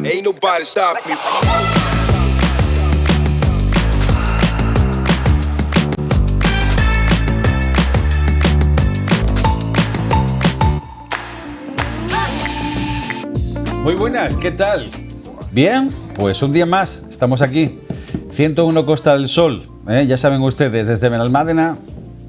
Ain't nobody stop me. Muy buenas, ¿qué tal? Bien, pues un día más, estamos aquí, 101 Costa del Sol, ya saben ustedes, desde Benalmádena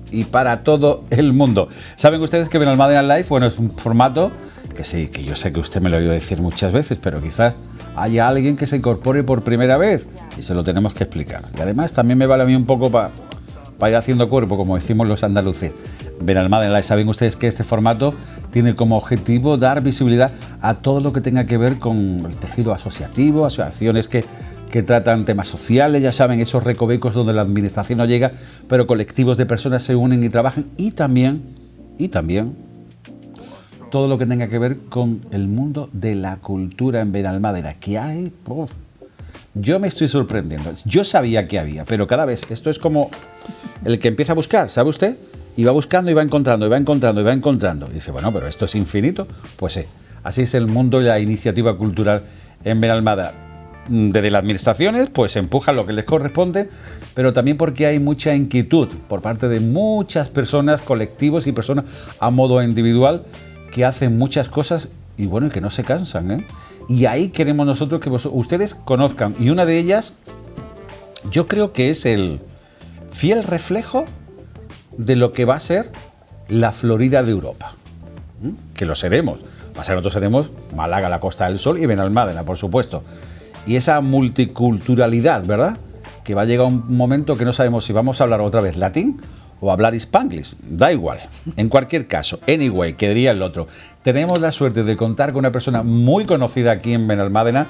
y para todo el mundo. Saben ustedes que Benalmádena Live, bueno, es un formato que sí, que yo sé que usted me lo ha oído decir muchas veces, pero quizás haya alguien que se incorpore por primera vez y se lo tenemos que explicar. Y además también me vale a mí un poco para ir haciendo cuerpo, como decimos los andaluces. Benalmádena Live, saben ustedes que este formato tiene como objetivo dar visibilidad a todo lo que tenga que ver con el tejido asociativo, asociaciones que tratan temas sociales, ya saben, esos recovecos donde la administración no llega, pero colectivos de personas se unen y trabajan, y también todo lo que tenga que ver con el mundo de la cultura en Benalmádena, que hay, yo me estoy sorprendiendo. Yo sabía que había, pero cada vez, esto es como el que empieza a buscar, ¿sabe usted? Y va buscando y va encontrando, y va encontrando, y va encontrando. Y dice, bueno, pero esto es infinito. Pues sí, así es el mundo y la iniciativa cultural en Benalmádena. Desde las administraciones, pues empujan lo que les corresponde, pero también porque hay mucha inquietud por parte de muchas personas, colectivos y personas a modo individual que hacen muchas cosas y bueno, y que no se cansan, ¿eh? Y ahí queremos nosotros que ustedes conozcan. Y una de ellas, yo creo que es el fiel reflejo de lo que va a ser la Florida de Europa. Que lo seremos. Nosotros seremos Málaga, la Costa del Sol y Benalmádena, por supuesto. Y esa multiculturalidad, ¿verdad? Que va a llegar un momento que no sabemos si vamos a hablar otra vez latín o hablar spanglish, da igual. En cualquier caso, anyway, que diría el otro. Tenemos la suerte de contar con una persona muy conocida aquí en Benalmádena,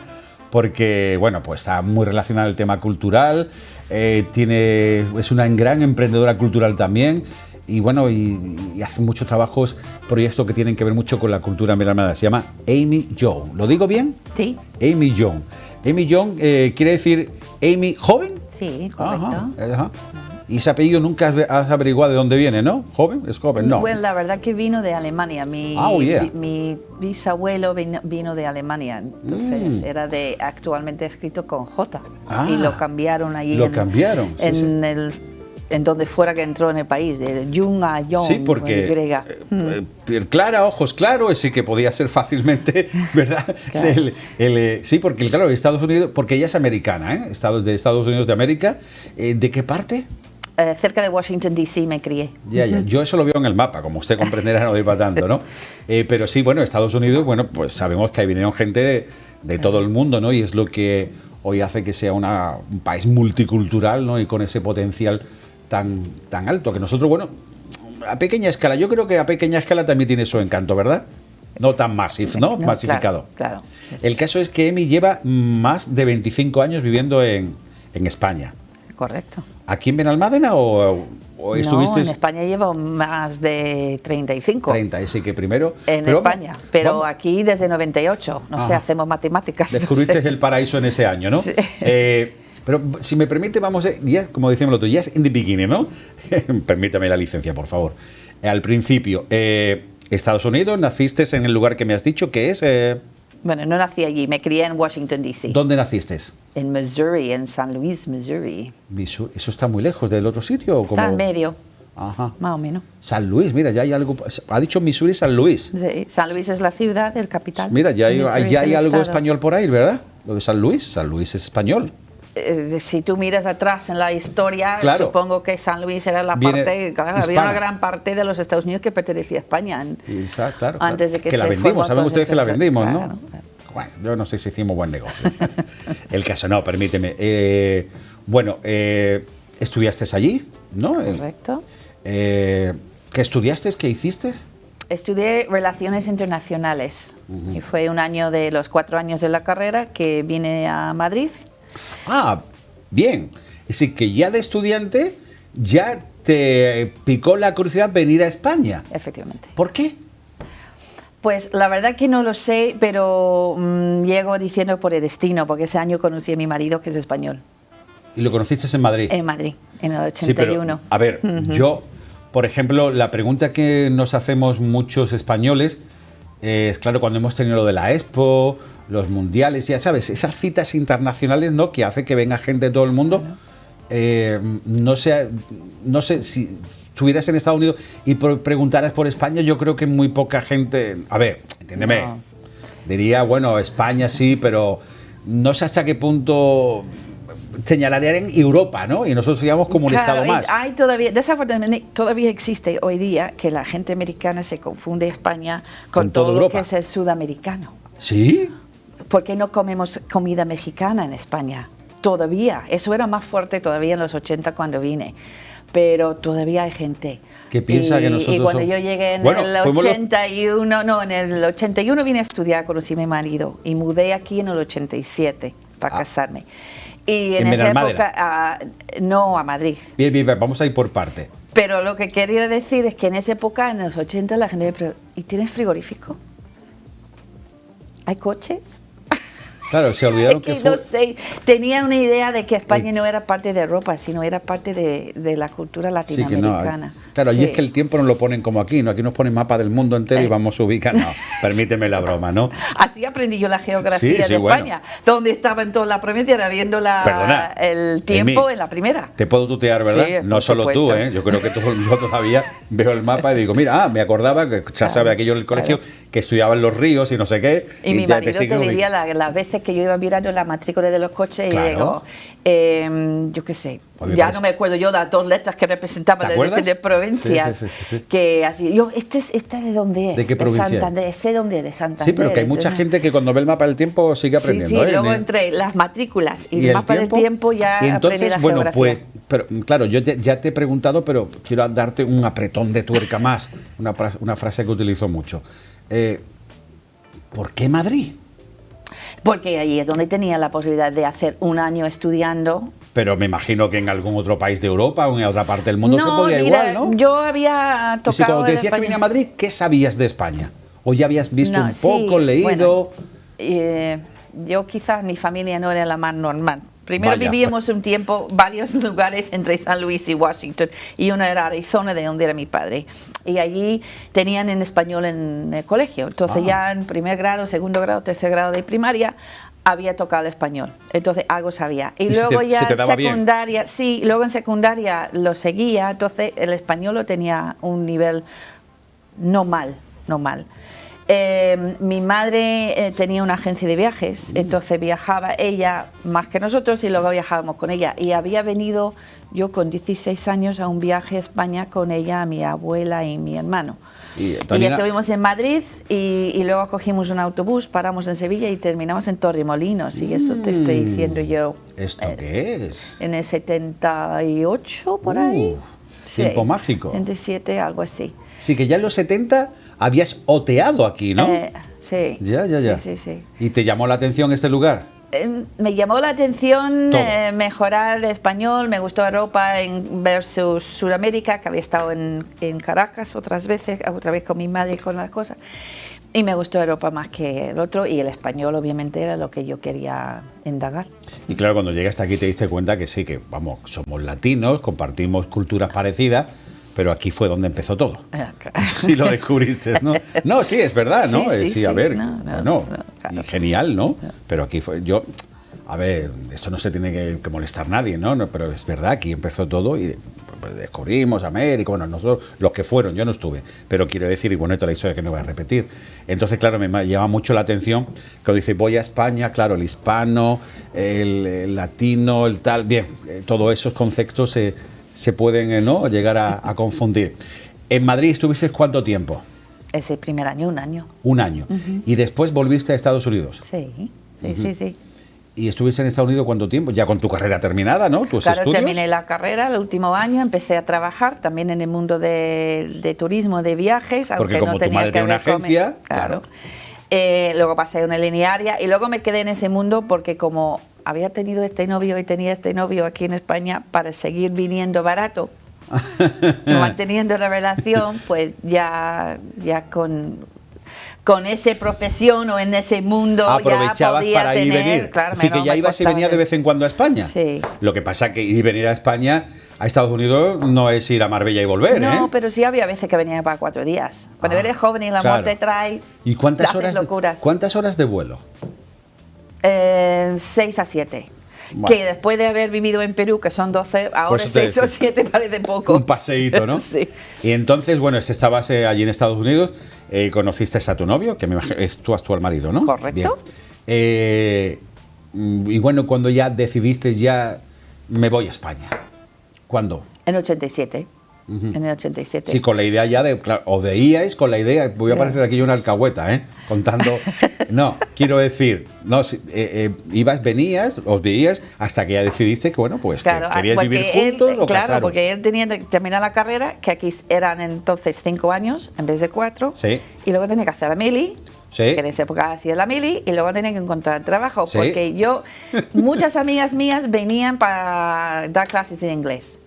porque, bueno, pues está muy relacionada al tema cultural, es una gran emprendedora cultural también, y bueno, y hace muchos trabajos, proyectos que tienen que ver mucho con la cultura en Benalmádena. Se llama Amy Young. ¿Lo digo bien? Sí. Amy Young. Amy Young quiere decir Amy joven. Sí, correcto. Ajá. Y ese apellido nunca has averiguado de dónde viene, ¿no? ¿Joven? Es joven, no. Bueno, la verdad que vino de Alemania. Mi bisabuelo vino de Alemania. Entonces era actualmente escrito con J. Y lo cambiaron allí. Lo cambiaron. En donde fuera que entró en el país, de Jung a Young. Sí, porque piel clara, ojos claros, sí que podía ser fácilmente, ¿verdad? Claro. Sí, porque claro, Estados Unidos, porque ella es americana, ¿eh? De Estados Unidos de América. ¿De qué parte? Cerca de Washington, D.C. me crié. Ya. Yo eso lo veo en el mapa, como usted comprenderá, no doy para tanto, ¿no? Pero sí, bueno, Estados Unidos, bueno, pues sabemos que ahí vinieron gente de todo el mundo, ¿no? Y es lo que hoy hace que sea un país multicultural, ¿no? Y con ese potencial tan alto, que nosotros, bueno, a pequeña escala, yo creo que a pequeña escala también tiene su encanto, ¿verdad? No tan masificado. Claro. El caso es que Amy lleva más de 25 años viviendo en España. Correcto. ¿Aquí en Benalmádena o estuviste? No, en España llevo más de 35. 30, sí que primero. Pero España, pero aquí desde 98, no sé, hacemos matemáticas. Descubriste el paraíso en ese año, ¿no? Sí. Pero si me permite, vamos a, ya, como decíamos lo otro, ya es in the beginning, ¿no? Permítame la licencia, por favor. Al principio, Estados Unidos, naciste en el lugar que me has dicho, que es... Bueno, no nací allí, me crié en Washington, D.C. ¿Dónde naciste? En Missouri, en San Luis, Missouri. ¿Eso está muy lejos del otro sitio? ¿O cómo? Está en medio. Ajá. Más o menos. San Luis, mira, ya hay algo. Ha dicho Missouri, San Luis. Sí, San Luis es la ciudad, el capital. Mira, ya hay algo estado. Español por ahí, ¿verdad? Lo de San Luis es español. Si tú miras atrás en la historia, claro. Supongo que San Luis era la parte, claro, había una gran parte de los Estados Unidos que pertenecía a España. Claro. Antes de que la se vendimos, saben ustedes que la vendimos, claro, ¿no? Claro. Bueno, yo no sé si hicimos buen negocio. El caso, no, permíteme. Estudiaste allí, ¿no? Correcto. ¿Qué estudiaste? ¿Qué hiciste? Estudié Relaciones Internacionales y fue un año de los 4 años de la carrera que vine a Madrid. Ah, bien. Es decir, que ya de estudiante ya te picó la curiosidad venir a España. Efectivamente. ¿Por qué? Pues la verdad que no lo sé, pero llego diciendo por el destino, porque ese año conocí a mi marido, que es español. ¿Y lo conociste en Madrid? En Madrid, en el 81. Sí, pero, a ver, yo, por ejemplo, la pregunta que nos hacemos muchos españoles es, claro, cuando hemos tenido lo de la Expo, los mundiales, ya sabes, esas citas internacionales, ¿no? Que hace que venga gente de todo el mundo. No sé si estuvieras en Estados Unidos y preguntaras por España, yo creo que muy poca gente, a ver, entiéndeme, diría, bueno, España sí, pero no sé hasta qué punto señalarían Europa, ¿no? Y nosotros seríamos como un estado más. Hay todavía, desafortunadamente, todavía existe hoy día que la gente americana se confunde España con todo lo que es el sudamericano. ¿Sí? ¿Por qué no comemos comida mexicana en España? Todavía. Eso era más fuerte todavía en los 80 cuando vine. Pero todavía hay gente que piensa que nosotros y cuando yo llegué en el 81, en el 81 vine a estudiar, conocí a mi marido y mudé aquí en el 87 para casarme. Y en esa época, no, a Madrid. Bien, vamos a ir por parte. Pero lo que quería decir es que en esa época, en los 80, la gente me preguntaba, ¿y tienes frigorífico? ¿Hay coches? Claro, se olvidaron que fue... No sé, tenía una idea de que España no era parte de Europa, sino era parte de la cultura latinoamericana. Sí, claro, y es que el tiempo nos lo ponen como aquí, ¿no? Aquí nos ponen mapa del mundo entero y vamos a ubicar. No, permíteme la broma, ¿no? Así aprendí yo la geografía de España, donde estaba en toda la provincia, era viendo el tiempo en la primera. Te puedo tutear, ¿verdad? Sí, no solo tú, ¿eh? Yo creo que yo todavía veo el mapa y digo, mira, me acordaba, que ya sabe aquello en el colegio, que estudiaban los ríos y no sé qué. Y mi marido te diría las veces que yo iba mirando la matrícula de los coches y digo, yo qué sé, ya no me acuerdo yo de las dos letras que representaban de provincias, sí. que así, yo, ¿esta de dónde es? ¿De qué provincia? De Santander, sé dónde es, de Santander. Sí, pero que hay mucha gente que cuando ve el mapa del tiempo sigue aprendiendo. Sí, luego entre las matrículas y el mapa del tiempo ya entonces, aprendí la geografía. Pues, pero, claro, yo ya te he preguntado, pero quiero darte un apretón de tuerca más, una frase que utilizo mucho. ¿Por qué Madrid? Porque ahí es donde tenía la posibilidad de hacer un año estudiando. Pero me imagino que en algún otro país de Europa o en otra parte del mundo se podía igual, ¿no? Yo había tocado... Y si cuando te decías que venía a Madrid, ¿qué sabías de España? ¿O ya habías visto un poco, leído? Bueno, yo quizás mi familia no era la más normal. Primero vivíamos un tiempo, varios lugares entre San Luis y Washington, y uno era Arizona, de donde era mi padre. Y allí tenían en español en el colegio. Entonces ya en primer grado, segundo grado, tercer grado de primaria, había tocado el español. Entonces algo sabía. Y luego ya en secundaria, sí, luego en secundaria lo seguía, entonces el español lo tenía un nivel no mal. Mi madre tenía una agencia de viajes, entonces viajaba ella más que nosotros y luego viajábamos con ella. Y había venido yo con 16 años a un viaje a España con ella, mi abuela y mi hermano. Y ya estuvimos en Madrid y luego cogimos un autobús, paramos en Sevilla y terminamos en Torremolinos. Y eso te estoy diciendo yo. ¿Esto qué es? En el 78, por ahí. Tiempo mágico. 77, algo así. Sí, que ya en los 70 habías oteado aquí, ¿no? Sí. Ya. Sí. ¿Y te llamó la atención este lugar? Me llamó la atención mejorar el español, me gustó Europa versus Sudamérica, que había estado en Caracas otra vez con mi madre y con las cosas. Y me gustó Europa más que el otro, y el español obviamente era lo que yo quería indagar. Y claro, cuando llegaste aquí te diste cuenta que sí, que vamos, somos latinos, compartimos culturas parecidas, pero aquí fue donde empezó todo. Claro. Sí lo descubriste, ¿no? No, sí, es verdad, ¿no? Sí, a ver, claro. Y genial, ¿no? Pero aquí fue, a ver, esto no se tiene que molestar nadie, ¿no? Pero es verdad, aquí empezó todo y descubrimos América, bueno, nosotros, los que fueron, yo no estuve, pero quiero decir, y bueno, esta es la historia que no voy a repetir. Entonces, claro, me llama mucho la atención cuando dice, voy a España, claro, el hispano, el latino, el tal, bien, todos esos conceptos se pueden llegar a confundir. ¿En Madrid estuviste cuánto tiempo? Ese primer año, un año. Un año. ¿Y después volviste a Estados Unidos? Sí. ¿Y estuviste en Estados Unidos cuánto tiempo? Ya con tu carrera terminada, ¿no? ¿Tus estudios? Terminé la carrera el último año, empecé a trabajar también en el mundo de turismo, de viajes. Porque aunque como no tu madre tiene una agencia... Claro. Luego pasé a una linearia y luego me quedé en ese mundo porque como había tenido este novio y tenía este novio aquí en España, para seguir viniendo barato, manteniendo la relación, pues ya con esa profesión o en ese mundo aprovechabas ya podía para ir y venir. Claro, así que ya ibas y venías de vez en cuando a España. Sí. Lo que pasa que ir y venir a España, a Estados Unidos, no es ir a Marbella y volver, No, pero sí había veces que venía para 4 días. Cuando eres joven y el amor te trae. ¿Y cuántas horas de vuelo? 6 a 7. Bueno. Que después de haber vivido en Perú, que son 12, ahora 6 o 7 parece poco. Un paseíto, ¿no? Sí. Y entonces, bueno, estabas allí en Estados Unidos, conociste a tu novio, que me imagino es tu actual marido, ¿no? Correcto. Bien. Y bueno, cuando ya decidiste, ya me voy a España. ¿Cuándo? En 87. En el 87. Sí, con la idea ya de, claro, os veíais con la idea, voy a parecer aquí yo una alcahueta, contando, no, quiero decir, no, venías, os veías, hasta que ya decidiste que, bueno, pues claro, que queríais vivir juntos o claro, casaros. porque él tenía que terminar la carrera, que aquí eran entonces 5 años en vez de 4, Sí. y luego tenía que hacer la mili, Sí. que en esa época hacía la mili, y luego tenía que encontrar trabajo, Sí. porque muchas amigas mías venían para dar clases de inglés.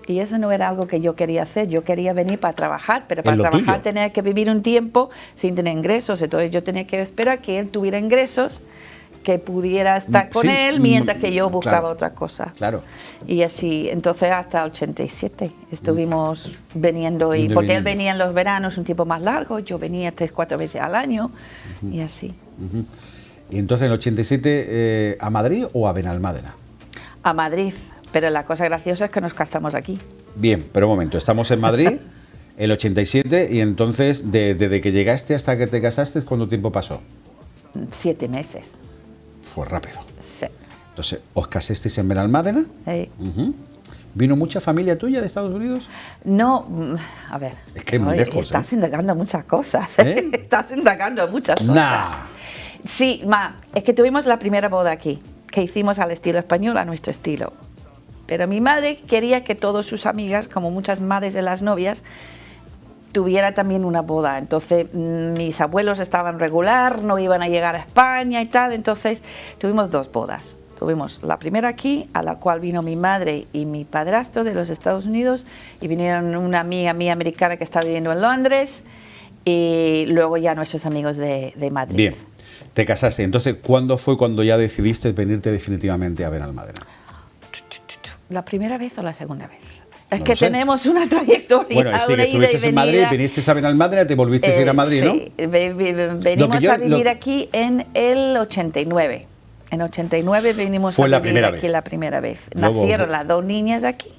Y eso no era algo que yo quería hacer. Yo quería venir para trabajar, pero para trabajar tenía que vivir un tiempo sin tener ingresos. Entonces yo tenía que esperar que él tuviera ingresos, que pudiera estar con él mientras que yo buscaba otra cosa. Claro. Y así, entonces hasta 87 estuvimos viniendo, y porque él venía en los veranos un tiempo más largo, yo venía 3 o 4 veces al año, y así. Y entonces en el 87, ¿a Madrid o a Benalmádena? A Madrid. Pero la cosa graciosa es que nos casamos aquí. Bien, pero un momento, estamos en Madrid, el 87, y entonces, desde que llegaste hasta que te casaste, ¿cuánto tiempo pasó? 7 meses. Fue rápido. Sí. Entonces, ¿os casasteis en Benalmádena? ¿Vino mucha familia tuya de Estados Unidos? No, a ver. Es que es muy lejos. Estás indagando muchas cosas. ¿Eh? Estás indagando muchas cosas. Nah. Sí, es que tuvimos la primera boda aquí, que hicimos al estilo español, a nuestro estilo. Pero mi madre quería que todas sus amigas, como muchas madres de las novias, tuviera también una boda. Entonces mis abuelos estaban regular, no iban a llegar a España y tal. Entonces tuvimos 2 bodas. Tuvimos la primera aquí, a la cual vino mi madre y mi padrastro de los Estados Unidos, y vinieron una amiga mía americana que está viviendo en Londres, y luego ya nuestros amigos de Madrid. Bien, te casaste. Entonces, ¿cuándo fue cuando ya decidiste venirte definitivamente a Benalmádena? ¿La primera vez o la segunda vez? Es No que lo sé. tenemos una trayectoria, Bueno, sí, una que ida y estuviste en Madrid, venida. viniste a Benalmádena, te volviste a ir a Madrid, ¿no? Sí, venimos a vivir aquí en el 89. En 89 venimos Fue a la vivir primera aquí vez. la primera vez. Luego- Nacieron las 2 niñas aquí,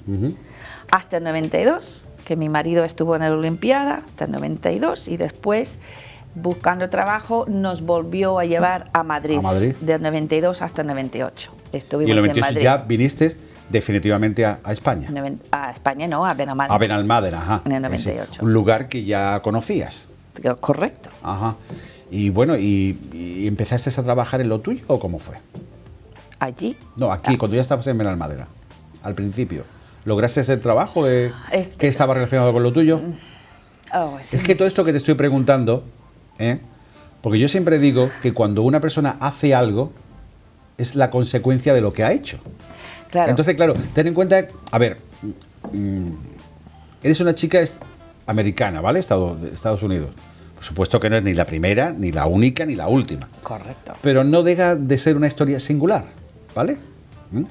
hasta el 92, que mi marido estuvo en la Olimpiada, hasta el 92, y después, buscando trabajo, nos volvió a llevar a Madrid, ¿A Madrid? del 92 hasta el 98. Estuvimos Y en el en 98 Madrid. ya viniste definitivamente a España. A España no, a Benalmádena. A Benalmádena, ajá. En el 98. Un lugar que ya conocías. Correcto. Ajá. Y bueno, ¿y empezaste a trabajar en lo tuyo o cómo fue? Allí. No, aquí, cuando ya estabas en Benalmádena, al principio. ¿Lograste ese trabajo que estaba relacionado con lo tuyo? Oh, sí. Es que todo esto que te estoy preguntando, porque yo siempre digo que cuando una persona hace algo, es la consecuencia de lo que ha hecho. Claro. Entonces, claro, ten en cuenta, a ver, eres una chica americana, ¿vale? De Estados Unidos. Por supuesto que no es ni la primera, ni la única, ni la última. Correcto. Pero no deja de ser una historia singular, ¿vale?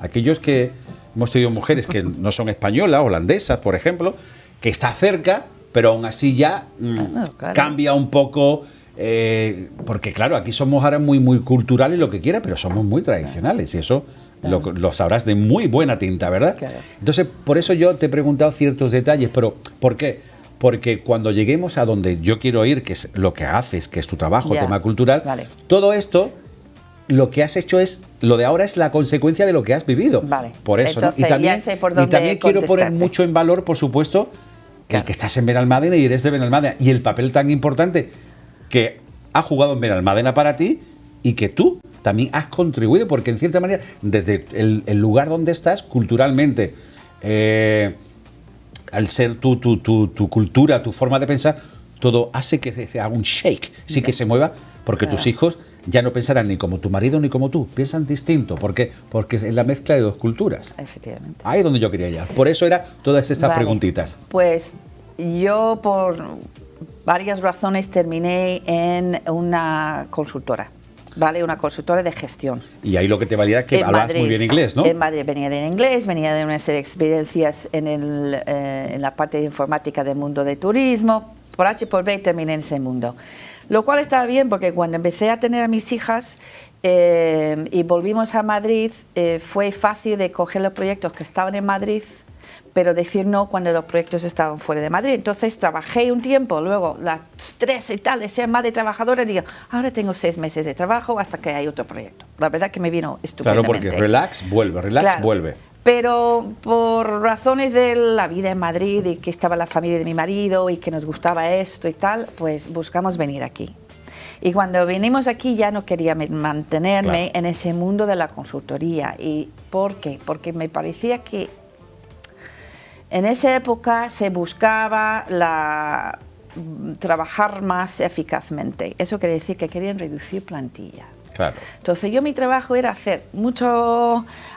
Aquellos que hemos tenido mujeres que no son españolas, holandesas, por ejemplo, que está cerca, pero aún así ya claro. cambia un poco, porque claro, aquí somos ahora muy, muy culturales, lo que quiera, pero somos muy tradicionales, y eso lo sabrás de muy buena tinta, ¿verdad? Claro. Entonces, por eso yo te he preguntado ciertos detalles, pero ¿por qué? Porque cuando lleguemos a donde yo quiero ir, que es lo que haces, que es tu trabajo, Ya. tema cultural, Vale. todo esto, lo que has hecho es, lo de ahora es la consecuencia de lo que has vivido. Vale. Por eso, ¿no? Entonces, ya sé por y dónde también quiero poner contestarte. mucho en valor, por supuesto, el que estás en Benalmádena y eres de Benalmádena, y el papel tan importante que ha jugado en Benalmádena para ti y que tú también has contribuido, porque en cierta manera, desde el lugar donde estás, culturalmente, al ser tu cultura, tu forma de pensar, todo hace que se haga un shake, sí que se mueva, porque tus hijos ya no pensarán ni como tu marido ni como tú, piensan distinto. ¿Por qué? Porque es la mezcla de 2 culturas. Efectivamente. Ahí es donde yo quería llegar. Por eso era todas estas Vale. preguntitas. Pues yo por varias razones terminé en una consultora, ¿vale? Una consultora de gestión. Y ahí lo que te valía es que En hablabas Madrid. muy bien inglés, ¿no? En Madrid venía de inglés, venía de una serie de experiencias en la parte de informática del mundo de turismo. Por H por B terminé en ese mundo. Lo cual estaba bien porque cuando empecé a tener a mis hijas, y volvimos a Madrid. Fue fácil de coger los proyectos que estaban en Madrid, pero decir no cuando los proyectos estaban fuera de Madrid. Entonces trabajé un tiempo, luego la estrés y tal de ser madre trabajadora, digo, ahora tengo 6 meses de trabajo hasta que hay otro proyecto. La verdad que me vino estupendamente. Claro, porque relax, vuelve. Pero por razones de la vida en Madrid y que estaba la familia de mi marido y que nos gustaba esto y tal, pues buscamos venir aquí. Y cuando vinimos aquí ya no quería mantenerme en ese mundo de la consultoría. ¿Y por qué? Porque me parecía que en esa época se buscaba trabajar más eficazmente. Eso quiere decir que querían reducir plantilla. Claro. Entonces mi trabajo era hacer mucha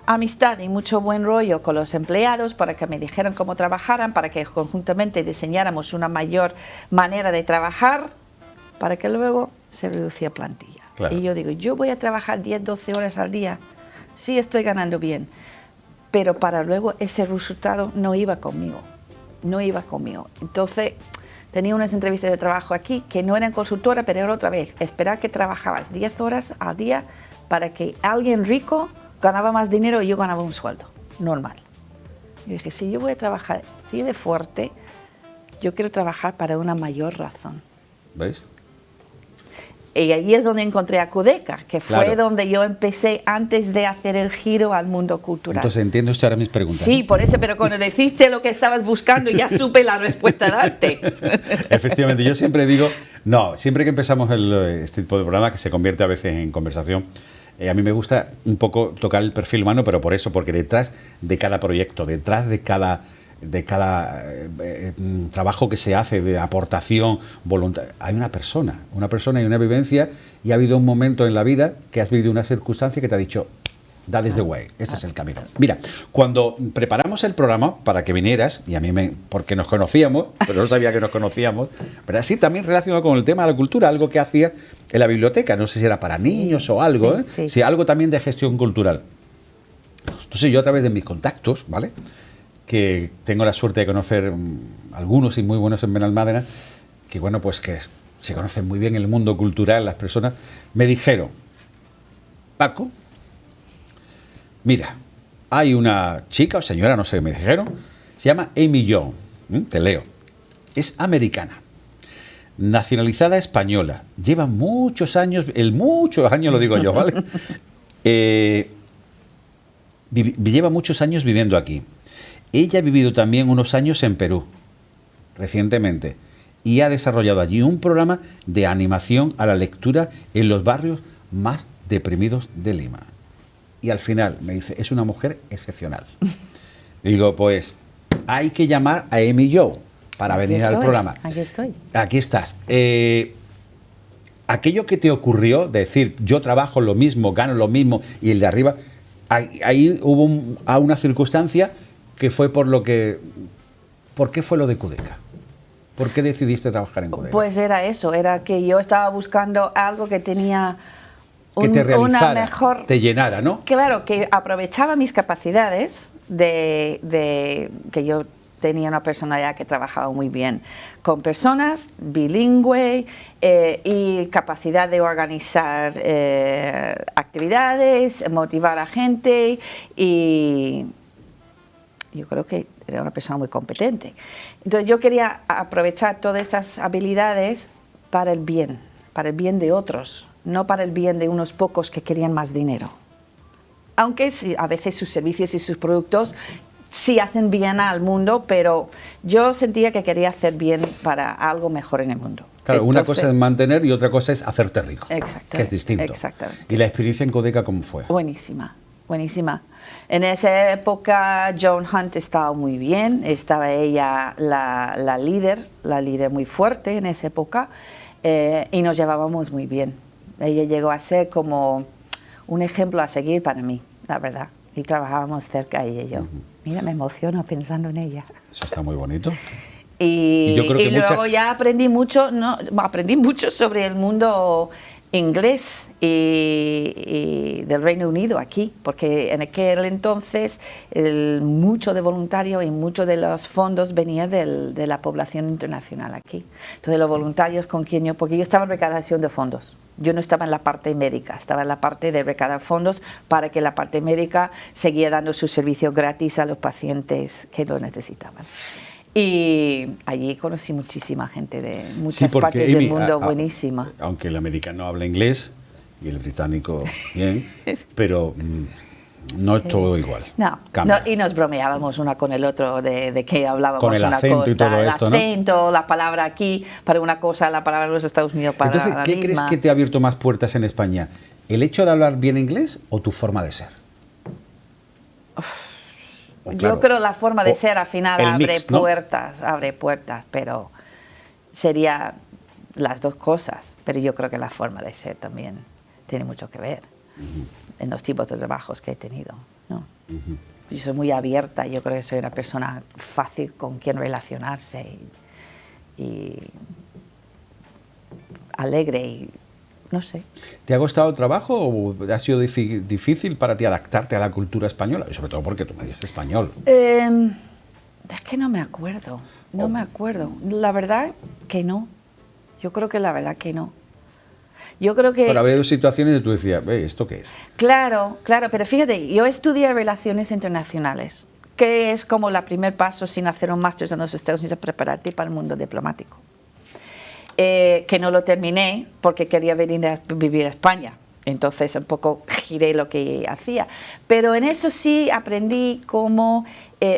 amistad y mucho buen rollo con los empleados para que me dijeran cómo trabajaran, para que conjuntamente diseñáramos una mayor manera de trabajar, para que luego se reducía plantilla. Claro. Y yo digo, yo voy a trabajar 10, 12 horas al día, sí estoy ganando bien, pero para luego ese resultado no iba conmigo. Entonces tenía unas entrevistas de trabajo aquí que no eran consultora, pero era otra vez, esperar que trabajabas 10 horas al día para que alguien rico ganaba más dinero y yo ganaba un sueldo normal. Y dije, si yo voy a trabajar así de fuerte, yo quiero trabajar para una mayor razón. ¿Veis? Y ahí es donde encontré a Cudeca, que fue donde yo empecé antes de hacer el giro al mundo cultural. Entonces, ¿entiende usted ahora mis preguntas? Sí, por eso, pero cuando deciste lo que estabas buscando, ya supe la respuesta darte. Efectivamente, yo siempre digo, siempre que empezamos este tipo de programa, que se convierte a veces en conversación, a mí me gusta un poco tocar el perfil humano, pero porque detrás de cada proyecto, detrás de cada trabajo que se hace de aportación voluntaria, hay una persona y una vivencia, y ha habido un momento en la vida que has vivido una circunstancia que te ha dicho, that is the way, este es el camino. Mira, cuando preparamos el programa para que vinieras, y porque nos conocíamos, pero no sabía que nos conocíamos, pero así también relacionado con el tema de la cultura, algo que hacías en la biblioteca, no sé si era para niños o algo, sí, algo también de gestión cultural. Entonces yo, a través de mis contactos, ¿vale?, que tengo la suerte de conocer algunos y muy buenos en Benalmádena, que bueno, pues que se conocen muy bien el mundo cultural, las personas, me dijeron, Paco, mira, hay una chica o señora, no sé, me dijeron, se llama Amy Young, te leo, es americana, nacionalizada española, lleva muchos años lo digo yo, ¿vale? Lleva muchos años viviendo aquí. Ella ha vivido también unos años en Perú, recientemente, y ha desarrollado allí un programa de animación a la lectura en los barrios más deprimidos de Lima. Y al final me dice, es una mujer excepcional. Digo, pues hay que llamar a Amy Young para venir al programa. Aquí estoy. Aquí estás. Aquello que te ocurrió, de decir, yo trabajo lo mismo, gano lo mismo, y el de arriba, ahí hubo una circunstancia que fue ¿por qué fue lo de Cudeca? ¿Por qué decidiste trabajar en Cudeca? Pues era eso, era que yo estaba buscando algo que tenía que te realizara, una mejor, te llenara, ¿no? Claro, que aprovechaba mis capacidades de que yo tenía una personalidad que trabajaba muy bien con personas, bilingüe, y capacidad de organizar actividades, motivar a gente, y yo creo que era una persona muy competente. Entonces yo quería aprovechar todas estas habilidades para el bien de otros, no para el bien de unos pocos que querían más dinero. Aunque sí, a veces sus servicios y sus productos sí hacen bien al mundo, pero yo sentía que quería hacer bien para algo mejor en el mundo. Claro, una cosa es mantener y otra cosa es hacerte rico, que es distinto. Exactamente. ¿Y la experiencia en Cudeca cómo fue? Buenísima. En esa época Joan Hunt estaba muy bien, estaba ella la líder muy fuerte en esa época, y nos llevábamos muy bien. Ella llegó a ser como un ejemplo a seguir para mí, la verdad, y trabajábamos cerca ella y yo. Mira, me emociono pensando en ella. Eso está muy bonito. Y yo creo que luego ya aprendí mucho sobre el mundo inglés y del Reino Unido aquí, porque en aquel entonces mucho de voluntarios y muchos de los fondos venía de la población internacional aquí. Entonces los voluntarios con quien yo, porque yo estaba en recaudación de fondos, yo no estaba en la parte médica, estaba en la parte de recaudar fondos para que la parte médica seguía dando su servicio gratis a los pacientes que lo necesitaban. Y allí conocí muchísima gente de muchas partes del mundo, buenísima. Aunque el americano habla inglés y el británico bien, pero no es todo igual. No, y nos bromeábamos una con el otro de que hablábamos con el una acento cosa, y todo esto, el acento, ¿no? La palabra aquí para una cosa, la palabra en los Estados Unidos para Entonces, la ¿qué misma. crees que te ha abierto más puertas en España? ¿El hecho de hablar bien inglés o tu forma de ser? Claro, yo creo la forma de ser al final abre mix, ¿no? abre puertas, pero sería las dos cosas. Pero yo creo que la forma de ser también tiene mucho que ver en los tipos de trabajos que he tenido, ¿no? Yo soy muy abierta, yo creo que soy una persona fácil con quien relacionarse y alegre y no sé. ¿Te ha costado el trabajo o ha sido difícil para ti adaptarte a la cultura española? Y sobre todo porque tu medio es español. Es que no me acuerdo, me acuerdo. La verdad que no. Yo creo que la verdad que no. Yo creo que... Pero habría situaciones donde tú decías, ¿esto qué es? Claro, pero fíjate, yo estudié Relaciones Internacionales, que es como el primer paso sin hacer un máster en los Estados Unidos, prepararte para el mundo diplomático. Que no lo terminé porque quería venir a vivir a España. Entonces un poco giré lo que hacía. Pero en eso sí aprendí cómo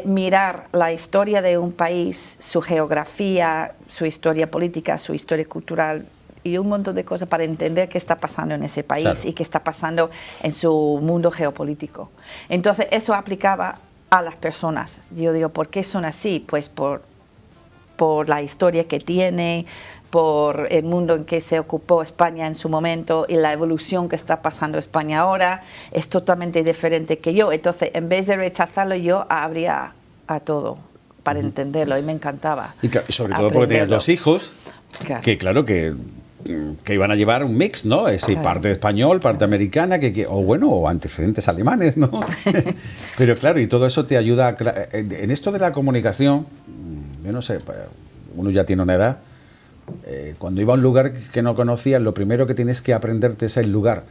mirar la historia de un país, su geografía, su historia política, su historia cultural y un montón de cosas para entender qué está pasando en ese país, claro, y qué está pasando en su mundo geopolítico. Entonces eso aplicaba a las personas. Yo digo, ¿por qué son así? Pues por la historia que tiene, por el mundo en que se ocupó España en su momento y la evolución que está pasando España ahora es totalmente diferente que yo. Entonces, en vez de rechazarlo, yo abría a todo para entenderlo y me encantaba. Y sobre todo porque tenías dos hijos, claro, que iban a llevar un mix, ¿no? Es decir, claro, parte español, parte americana, o antecedentes alemanes, ¿no? Pero claro, y todo eso te ayuda en esto de la comunicación. Yo no sé, uno ya tiene una edad. Cuando iba a un lugar que no conocías, lo primero que tienes que aprenderte es el lugar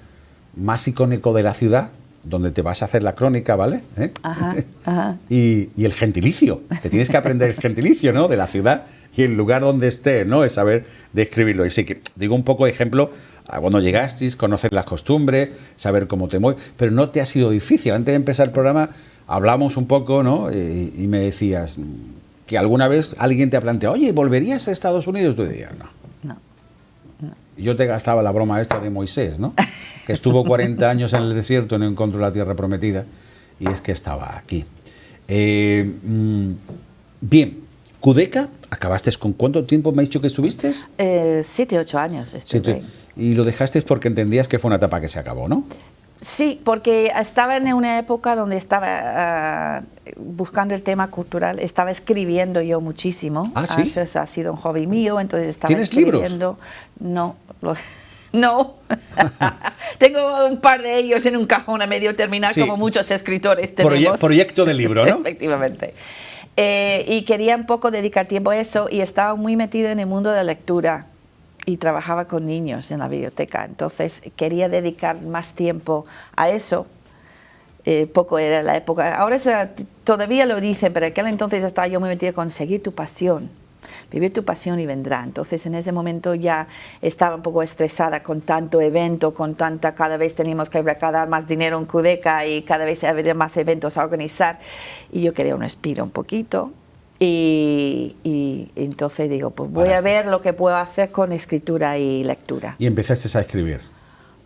más icónico de la ciudad, donde te vas a hacer la crónica, ¿vale? Ajá. Y el gentilicio, te tienes que aprender el gentilicio, ¿no? De la ciudad y el lugar donde esté, ¿no? Es saber describirlo. Y sí que digo un poco de ejemplo, cuando llegasteis, conocer las costumbres, saber cómo te mueves, pero no te ha sido difícil. Antes de empezar el programa hablamos un poco, ¿no? Y me decías que alguna vez alguien te ha planteado, oye, ¿volverías a Estados Unidos? Tú decías, no. Y yo te gastaba la broma esta de Moisés, ¿no? Que estuvo 40 años en el desierto y no encontró la tierra prometida, y es que estaba aquí. Bien, Cudeca, ¿acabaste con cuánto tiempo me has dicho que estuviste? 7, 8 años estuve. Y lo dejaste porque entendías que fue una etapa que se acabó, ¿no? Sí, porque estaba en una época donde estaba buscando el tema cultural, estaba escribiendo yo muchísimo. ¿Ah, sí? Eso ha sido un hobby mío, entonces estaba ¿Tienes escribiendo. libros? No. Tengo un par de ellos en un cajón a medio terminar, sí, como muchos escritores tenemos. Proyecto de libro, ¿no? Efectivamente. Y quería un poco dedicar tiempo a eso y estaba muy metida en el mundo de la lectura. Y trabajaba con niños en la biblioteca, entonces quería dedicar más tiempo a eso. Poco era la época, ahora todavía lo dicen, pero en aquel entonces estaba yo muy metida con seguir tu pasión, vivir tu pasión y vendrá. Entonces en ese momento ya estaba un poco estresada con tanto evento, cada vez teníamos que recaudar más dinero en Cudeca y cada vez había más eventos a organizar, y yo quería un respiro un poquito. Y entonces digo, pues voy a ver lo que puedo hacer con escritura y lectura. ¿Y empezaste a escribir?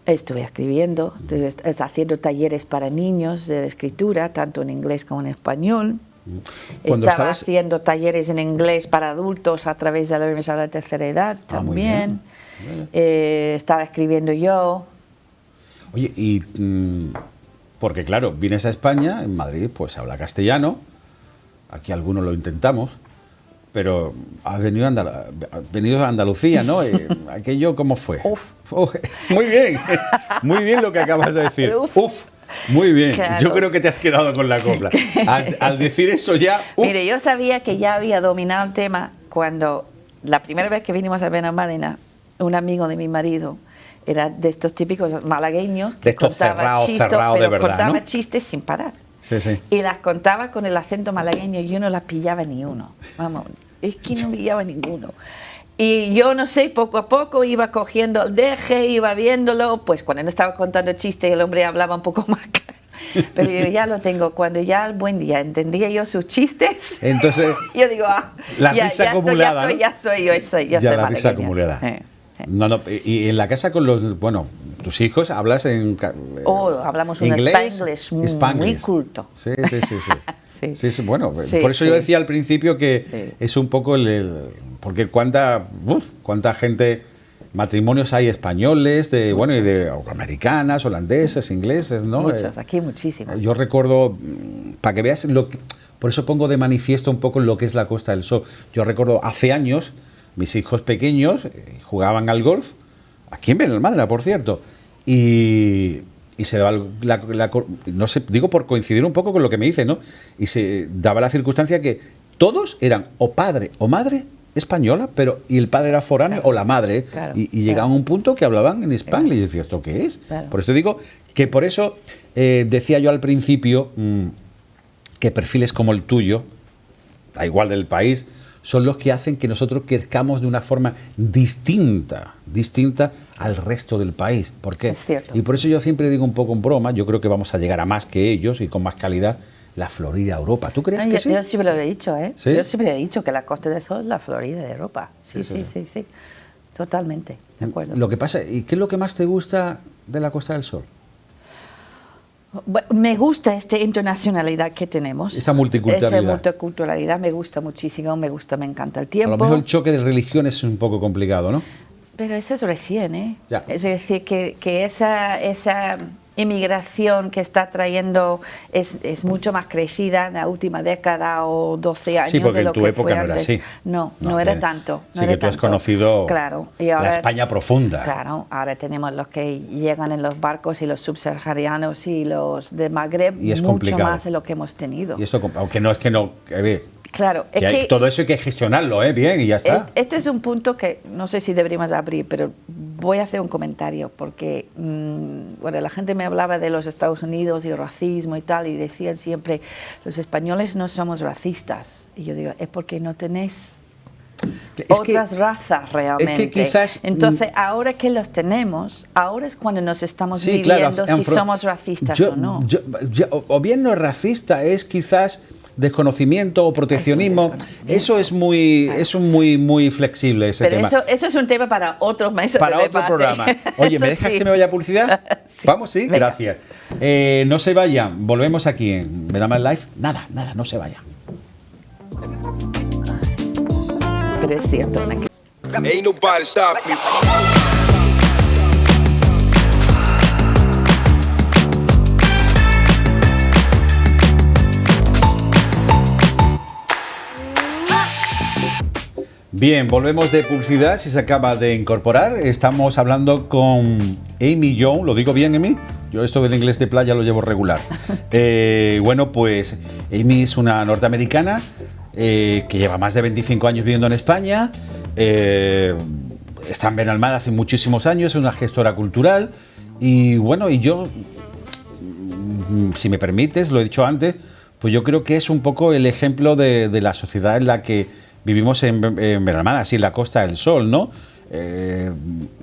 Estuve escribiendo, estuve haciendo talleres para niños de escritura, tanto en inglés como en español. Estaba haciendo talleres en inglés para adultos a través de la Universidad de la Tercera Edad también. Estaba escribiendo yo. Oye, y porque claro, vienes a España, en Madrid pues se habla castellano. Aquí algunos lo intentamos, Pero has venido a Andalucía, ¿no? Aquello, ¿cómo fue? Uf. Muy bien lo que acabas de decir. Uf. Muy bien, claro. Yo creo que te has quedado con la copla. Al decir eso ya... Uf. Mire, yo sabía que ya había dominado el tema cuando la primera vez que vinimos a Benalmádena, un amigo de mi marido era de estos típicos malagueños que de estos cerrados de verdad, contaba, ¿no? Chistes sin parar. Sí, sí. Y las contaba con el acento malagueño y yo no las pillaba ni uno. Vamos, es que no pillaba ninguno. Y yo no sé, poco a poco iba cogiendo el deje, iba viéndolo, pues cuando no estaba contando chistes el hombre hablaba un poco más claro. Pero yo ya lo tengo, cuando ya al buen día entendía yo sus chistes, entonces yo digo, la risa acumulada, ya soy la risa acumulada. No, y en la casa con los, bueno, tus hijos hablas en hablamos un inglés, Spanglish muy culto. Sí. Sí, bueno, por eso yo decía al principio que es un poco porque cuánta gente, matrimonios hay españoles, y de americanas, holandeses, ingleses, ¿no? Muchos, aquí muchísimos. Yo recuerdo, para que veas por eso pongo de manifiesto un poco lo que es la Costa del Sol. Yo recuerdo hace años, mis hijos pequeños jugaban al golf, aquí en Benalmádena, por cierto, y se daba no sé, digo por coincidir un poco con lo que me dice, ¿no? Y se daba la circunstancia que todos eran o padre o madre española, y el padre era foráneo, claro, o la madre, claro, y llegaban a un punto que hablaban en Spanglish, y yo decía, ¿esto qué es? Claro. Por eso digo que por eso decía yo al principio que perfiles como el tuyo, da igual del país, son los que hacen que nosotros crezcamos de una forma distinta al resto del país. ¿Por qué? Es cierto. Y por eso yo siempre digo un poco en broma, yo creo que vamos a llegar a más que ellos y con más calidad, la Florida Europa. ¿Tú crees que sí? Yo siempre lo he dicho, ¿eh? ¿Sí? Yo siempre he dicho que la Costa del Sol es la Florida de Europa. Sí. Totalmente, de acuerdo. Lo que pasa, ¿y qué es lo que más te gusta de la Costa del Sol? Me gusta esta internacionalidad que tenemos. Esa multiculturalidad. Esa multiculturalidad me gusta muchísimo, me encanta el tiempo. A lo mejor el choque de religiones es un poco complicado, ¿no? Pero eso es recién, ¿eh? Ya. Es decir, que esa inmigración que está trayendo es mucho más crecida en la última década o 12 años. Sí, porque de lo en tu que época fue no era antes. así. No era tanto. Sí, que tú has conocido, claro, y ahora, la España profunda. Claro, ahora tenemos los que llegan en los barcos y los subsaharianos y los de Magreb, y es mucho complicado. más de lo que hemos tenido. Y esto, aunque no es que no... Claro, es que todo eso hay que gestionarlo, bien, y ya está. Este es un punto que no sé si deberíamos abrir, pero voy a hacer un comentario, porque la gente me hablaba de los Estados Unidos y racismo y tal, y decían siempre, los españoles no somos racistas. Y yo digo, es porque no tenéis otras razas realmente. Es que quizás, entonces, ahora que los tenemos, ahora es cuando nos estamos midiendo si somos racistas o no. O bien no es racista, es quizás desconocimiento o proteccionismo. Eso es muy flexible, ese tema. Pero eso es un tema para otros meses para de otro debate. programa. Oye, ¿me dejas que me vaya a publicidad? Sí. Vamos, sí, Venga. gracias. No se vayan, volvemos aquí en Benalmádena Live. Nada, no se vayan. Pero es cierto. Ain't nobody stop me. Bien, volvemos de publicidad, si se acaba de incorporar. Estamos hablando con Amy Young, ¿lo digo bien, Amy? Yo esto del inglés de playa lo llevo regular. Bueno, pues Amy es una norteamericana que lleva más de 25 años viviendo en España, está en Benalmádena hace muchísimos años, es una gestora cultural y bueno, y yo, si me permites, lo he dicho antes, pues yo creo que es un poco el ejemplo de la sociedad en la que vivimos en Benalmádena, así en la Costa del Sol, ¿no?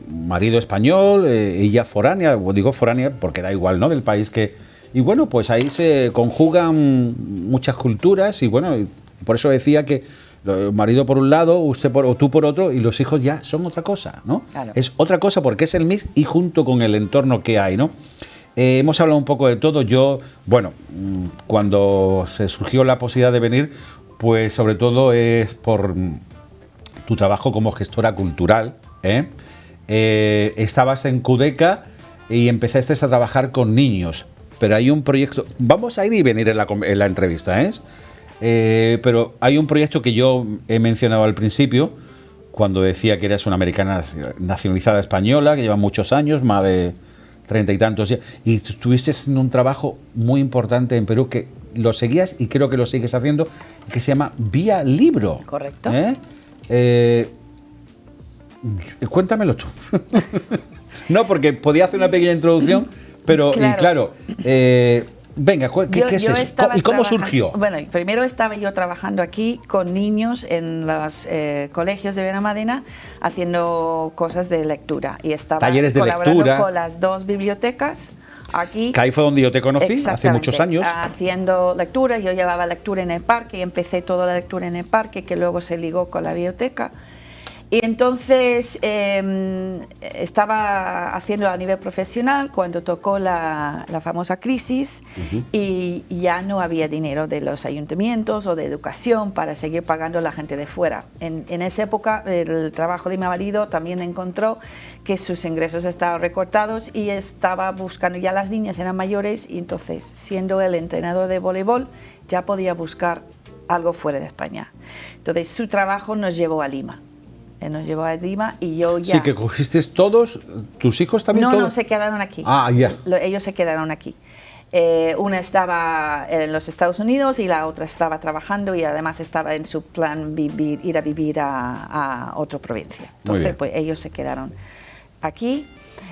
Marido español, ella foránea, digo foránea porque da igual, ¿no? Del país que... Y bueno, pues ahí se conjugan muchas culturas y bueno, y por eso decía que el marido por un lado, o tú por otro, y los hijos ya son otra cosa, ¿no? Claro. Es otra cosa porque es el mix y junto con el entorno que hay, ¿no? Hemos hablado un poco de todo. Yo, bueno, cuando se surgió la posibilidad de venir, pues sobre todo es por tu trabajo como gestora cultural, estabas en Cudeca y empezaste a trabajar con niños, pero hay un proyecto, vamos a ir y venir en la entrevista, Pero hay un proyecto que yo he mencionado al principio, cuando decía que eras una americana nacionalizada española, que lleva muchos años, más de 30 y tantos, y estuviste en un trabajo muy importante en Perú, que lo seguías y creo que lo sigues haciendo, que se llama Vía Libro. Correcto. Cuéntamelo tú. No, porque podía hacer una pequeña introducción, pero claro, venga, ¿qué es eso? ¿Y cómo surgió? Bueno, primero estaba yo trabajando aquí con niños en los colegios de Benalmádena haciendo cosas de lectura. Y estaba talleres de colaborando lectura con las dos bibliotecas aquí. Que ahí fue donde yo te conocí, hace muchos años. Haciendo lectura, yo llevaba lectura en el parque y empecé toda la lectura en el parque, que luego se ligó con la biblioteca. Y entonces estaba haciendo a nivel profesional cuando tocó la famosa crisis y ya no había dinero de los ayuntamientos o de educación para seguir pagando a la gente de fuera. En esa época el trabajo de mi marido también encontró que sus ingresos estaban recortados y estaba buscando, ya las niñas eran mayores y entonces, siendo el entrenador de voleibol, ya podía buscar algo fuera de España. Entonces su trabajo nos llevó a Lima. Nos llevó a Lima y yo ya... Sí, que cogiste todos, tus hijos también. No, todos. no, se quedaron aquí. Ah, ya. Ellos se quedaron aquí. Una estaba en los Estados Unidos y la otra estaba trabajando y además estaba en su plan ir a vivir a otra provincia. Entonces, pues ellos se quedaron aquí.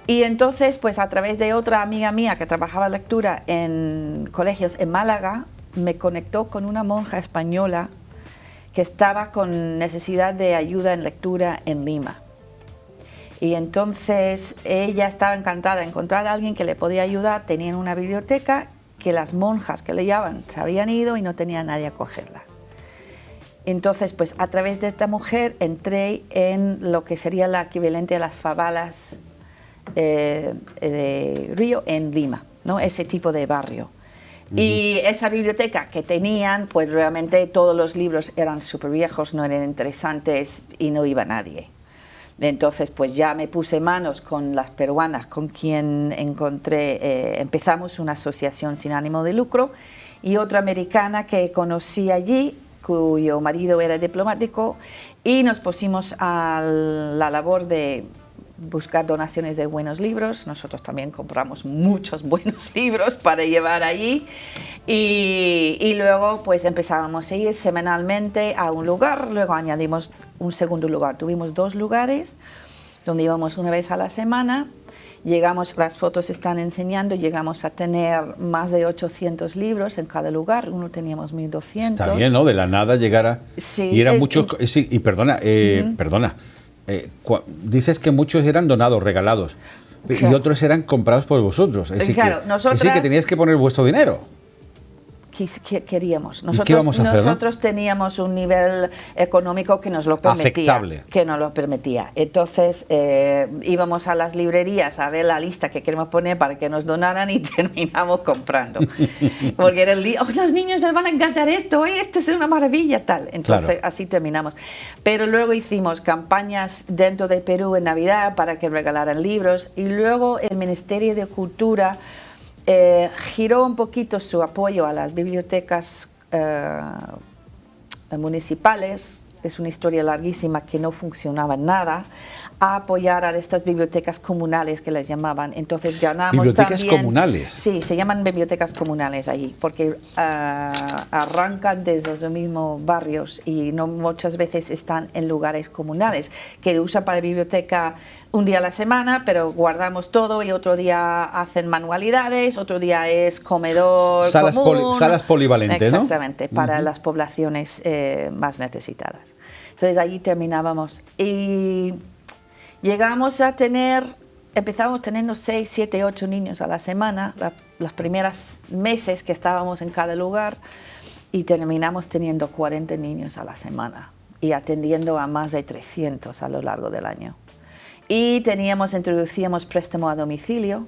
Y entonces, pues a través de otra amiga mía que trabajaba lectura en colegios en Málaga, me conectó con una monja española que estaba con necesidad de ayuda en lectura en Lima. Y entonces ella estaba encantada de encontrar a alguien que le podía ayudar. Tenían una biblioteca que las monjas que le llevaban se habían ido y no tenía nadie a cogerla. Entonces, pues a través de esta mujer entré en lo que sería la equivalente a las favalas de Río en Lima, ¿no? Ese tipo de barrio. Y esa biblioteca que tenían, pues realmente todos los libros eran súper viejos, no eran interesantes y no iba nadie. Entonces, pues ya me puse manos con las peruanas con quien encontré, empezamos una asociación sin ánimo de lucro, y otra americana que conocí allí, cuyo marido era diplomático, y nos pusimos a la labor de buscar donaciones de buenos libros. Nosotros también compramos muchos buenos libros para llevar allí y luego pues empezábamos a ir semanalmente a un lugar, luego añadimos un segundo lugar. Tuvimos 2 lugares donde íbamos una vez a la semana. Llegamos, las fotos están enseñando, llegamos a tener más de 800 libros en cada lugar, uno teníamos 1200. Está bien, ¿no? De la nada llegar a... Sí, y eran muchos... Sí, y perdona, perdona. Dices que muchos eran donados, regalados, claro, y otros eran comprados por vosotros. Es decir, claro, que teníais que poner vuestro dinero. Queríamos. ¿Qué vamos a hacer, nosotros teníamos un nivel económico que nos lo permitía. Aceptable. Que nos lo permitía. Entonces íbamos a las librerías a ver la lista que queremos poner para que nos donaran y terminamos comprando. Porque era el día, los niños les van a encantar esto, esto es una maravilla, tal. Entonces claro, así terminamos. Pero luego hicimos campañas dentro de Perú en Navidad para que regalaran libros, y luego el Ministerio de Cultura giró un poquito su apoyo a las bibliotecas municipales. Es una historia larguísima que no funcionaba nada, a apoyar a estas bibliotecas comunales que les llamaban. Entonces ganamos ¿bibliotecas también, comunales? Sí, se llaman bibliotecas comunales allí, porque arrancan desde los mismos barrios y no muchas veces están en lugares comunales, que usan para biblioteca un día a la semana, pero guardamos todo y otro día hacen manualidades, otro día es comedor común. Salas polivalentes, ¿no? Exactamente, para las poblaciones más necesitadas. Entonces allí terminábamos y llegamos a tener, empezamos teniendo 6, 7, 8 niños a la semana, los primeros meses que estábamos en cada lugar, y terminamos teniendo 40 niños a la semana y atendiendo a más de 300 a lo largo del año. Y introducíamos préstamo a domicilio,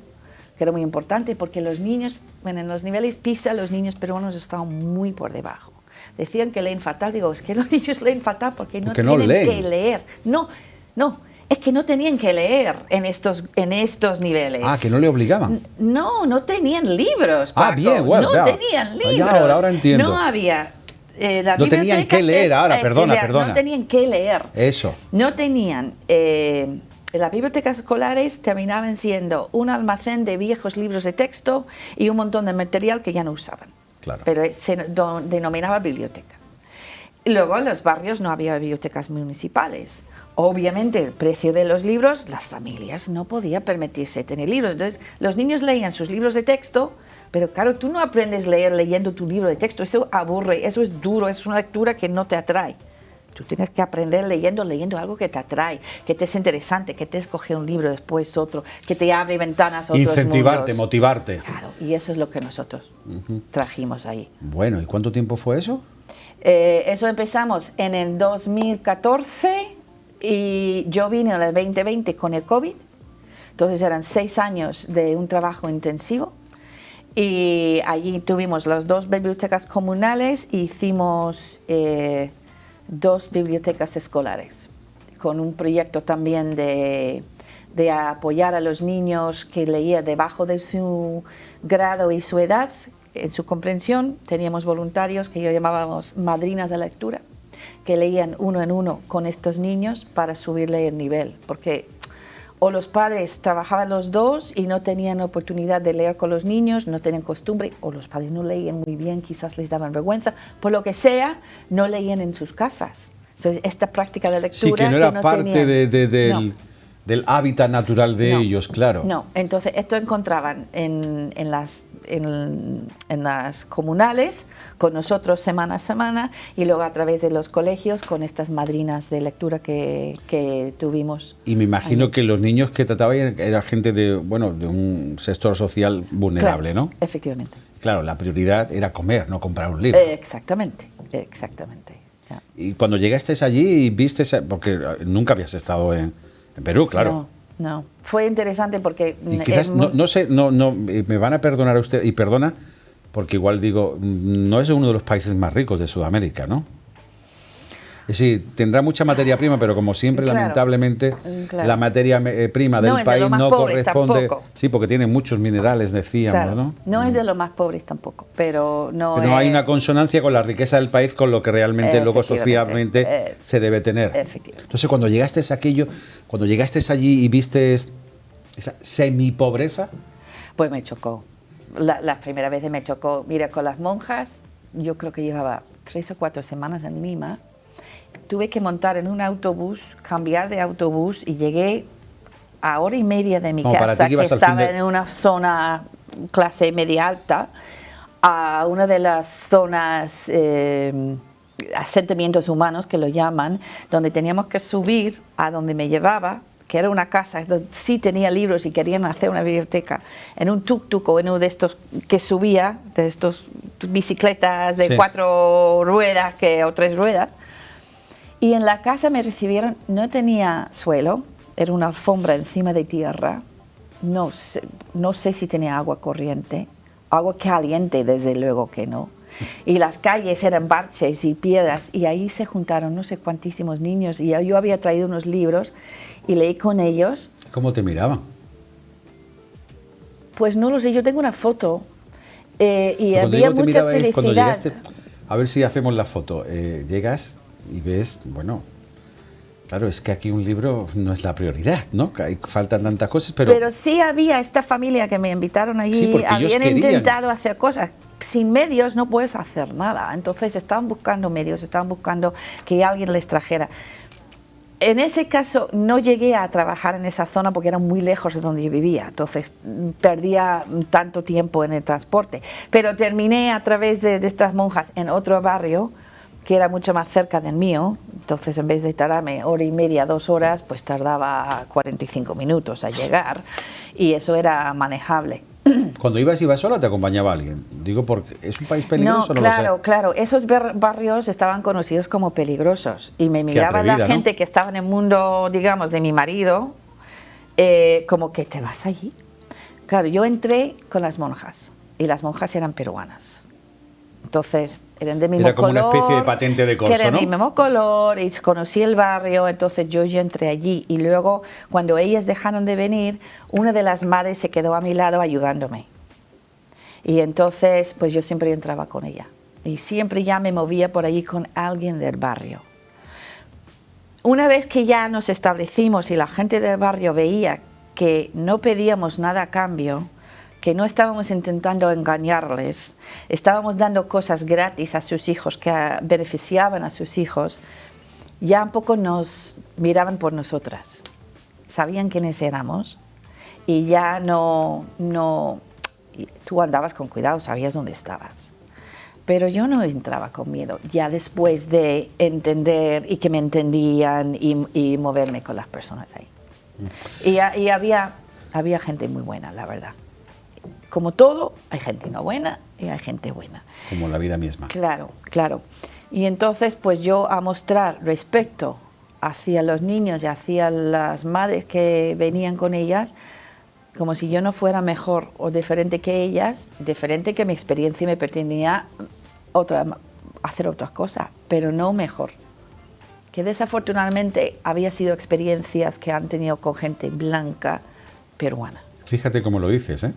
que era muy importante porque los niños, bueno, en los niveles PISA los niños peruanos estaban muy por debajo. Decían que leen fatal, digo, es que los niños leen fatal porque no tienen que leer. No, es que no tenían que leer en estos niveles. Ah, que no le obligaban. No tenían libros, Paco. Ah, bien, bueno, no tenían libros. Ahora entiendo. No había la No tenían biblioteca que leer ahora, perdona. No tenían que leer. Eso. No tenían... las bibliotecas escolares terminaban siendo un almacén de viejos libros de texto y un montón de material que ya no usaban. Claro. Pero se denominaba biblioteca. Y luego en los barrios no había bibliotecas municipales. Obviamente el precio de los libros, las familias no podían permitirse tener libros. Entonces los niños leían sus libros de texto, pero claro, tú no aprendes a leer leyendo tu libro de texto. Eso aburre, eso es duro, es una lectura que no te atrae. Tú tienes que aprender leyendo algo que te atrae, que te es interesante, que te escoge un libro, después otro, que te abre ventanas a otros Incentivarte, mundos. motivarte. Claro, y eso es lo que nosotros trajimos ahí. Bueno, ¿y cuánto tiempo fue eso? Eso empezamos en el 2014 y yo vine en el 2020 con el COVID. Entonces eran 6 años de un trabajo intensivo. Y allí tuvimos las 2 bibliotecas comunales e hicimos 2 bibliotecas escolares, con un proyecto también de apoyar a los niños que leían debajo de su grado y su edad, en su comprensión. Teníamos voluntarios que yo llamábamos madrinas de lectura, que leían uno en uno con estos niños para subirle el nivel, porque o los padres trabajaban los dos y no tenían oportunidad de leer con los niños, no tenían costumbre, o los padres no leían muy bien, quizás les daban vergüenza, por lo que sea, no leían en sus casas. Entonces, esta práctica de lectura... Sí, que no era parte tenían, del hábitat natural de no, ellos, claro. No, entonces esto encontraban en las comunales con nosotros semana a semana y luego a través de los colegios con estas madrinas de lectura que tuvimos. Y me imagino ahí. que los niños que trataban era gente de un sector social vulnerable, Claro, ¿no? efectivamente. Claro, la prioridad era comer, no comprar un libro. Exactamente. Ya. Y cuando llegaste allí y viste, porque nunca habías estado en Perú, claro. No. Fue interesante porque... Y quizás, no sé, me van a perdonar a usted, y perdona, porque igual digo, no es uno de los países más ricos de Sudamérica, ¿no? Es decir, tendrá mucha materia prima, pero como siempre, Claro, lamentablemente, claro. la materia prima del No es de país lo más no pobre corresponde... tampoco. Sí, porque tiene muchos minerales, decíamos, Claro, ¿no? no es de los más pobres tampoco, pero no Pero no hay una consonancia con la riqueza del país, con lo que realmente luego socialmente se debe tener. Efectivamente. Entonces, cuando llegaste allí y viste esa semipobreza, Pues me chocó. Las primeras veces me chocó. Mira, con las monjas, yo creo que llevaba 3 o 4 semanas en Lima. Tuve que montar en un autobús, cambiar de autobús y llegué a hora y media de mi casa, que estaba en una zona clase media alta, a una de las zonas asentamientos humanos que lo llaman, donde teníamos que subir a donde me llevaba, que era una casa donde sí tenía libros y querían hacer una biblioteca, en un tuk-tuk o en uno de estos que subía, de estos bicicletas de 4 ruedas o 3 ruedas. Y en la casa me recibieron, no tenía suelo, era una alfombra encima de tierra, no sé si tenía agua corriente, agua caliente desde luego que no. Y las calles eran baches y piedras y ahí se juntaron no sé cuantísimos niños y yo había traído unos libros y leí con ellos. ¿cómo te miraban? Pues no lo sé, yo tengo una foto y Cuando había digo te mucha miraba es cuando felicidad. llegaste, a ver si hacemos la foto, llegas y ves, bueno, claro, es que aquí un libro no es la prioridad, ¿no? Que faltan tantas cosas, Pero sí había esta familia que me invitaron allí, Sí, porque ellos habían querían. intentado hacer cosas. Sin medios no puedes hacer nada. Entonces estaban buscando medios, estaban buscando que alguien les trajera. En ese caso no llegué a trabajar en esa zona porque era muy lejos de donde yo vivía, entonces perdía tanto tiempo en el transporte. Pero terminé a través de estas monjas en otro barrio que era mucho más cerca del mío, entonces en vez de tardarme hora y media, 2 horas, pues tardaba 45 minutos a llegar y eso era manejable. Cuando ibas sola o te acompañaba alguien. Digo, porque es un país peligroso, No, no lo sé. claro, esos barrios estaban conocidos como peligrosos y me miraba la gente, ¿no?, que estaba en el mundo, digamos, de mi marido, como que te vas allí. Claro, yo entré con las monjas y las monjas eran peruanas. Entonces, eran de mismo Era como color, una especie de patente de corso, que eran ¿no? del mismo color, y conocí el barrio, entonces yo ya entré allí. Y luego, cuando ellas dejaron de venir, una de las madres se quedó a mi lado ayudándome. Y entonces, pues yo siempre entraba con ella. y siempre ya me movía por allí con alguien del barrio. Una vez que ya nos establecimos y la gente del barrio veía que no pedíamos nada a cambio, que no estábamos intentando engañarles, estábamos dando cosas gratis a sus hijos que beneficiaban a sus hijos, ya un poco nos miraban por nosotras. Sabían quiénes éramos y ya no, tú andabas con cuidado, sabías dónde estabas. Pero yo no entraba con miedo, ya después de entender y que me entendían y moverme con las personas ahí. Y había gente muy buena, la verdad. Como todo, hay gente no buena y hay gente buena. Como la vida misma. Claro, claro. Y entonces, pues yo a mostrar respeto hacia los niños y hacia las madres que venían con ellas, como si yo no fuera mejor o diferente que ellas, diferente que mi experiencia me pertenecía hacer otras cosas, pero no mejor. Que desafortunadamente había sido experiencias que han tenido con gente blanca peruana. Fíjate cómo lo dices, ¿eh?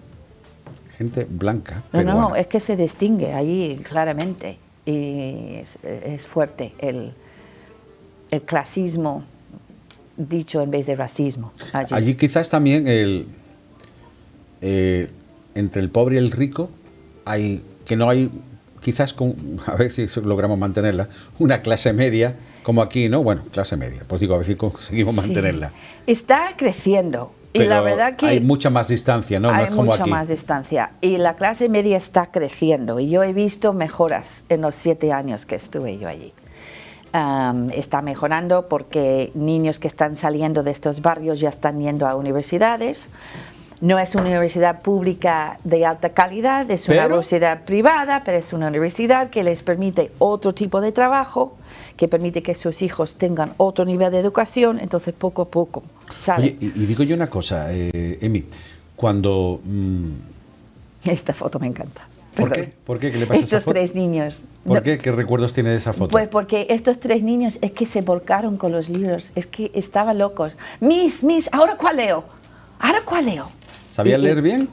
Gente blanca peruana. No, es que se distingue allí claramente y es fuerte el clasismo dicho en vez de racismo. Allí quizás también entre el pobre y el rico no hay quizás a ver si logramos mantenerla, una clase media como aquí, ¿no? Bueno, clase media, pues digo, a ver si conseguimos mantenerla. Está creciendo. Pero y la verdad que hay mucha más distancia, ¿no? No hay es como mucha aquí. más distancia. Y la clase media está creciendo. Y yo he visto mejoras en los 7 años que estuve yo allí. Está mejorando porque niños que están saliendo de estos barrios ya están yendo a universidades. No es una universidad pública de alta calidad, es una universidad privada, pero es una universidad que les permite otro tipo de trabajo, que permite que sus hijos tengan otro nivel de educación, entonces poco a poco sale. Oye, y digo yo una cosa, Emi, cuando... Esta foto me encanta. ¿Por qué? ¿Por qué? ¿Qué le pasa a esa foto? Estos 3 niños. ¿Por qué? ¿Qué recuerdos tiene de esa foto? Pues porque estos 3 niños es que se volcaron con los libros, es que estaban locos. Miss, ¿ahora cuál leo? ¿Ahora cuál leo? ¿Sabían leer bien?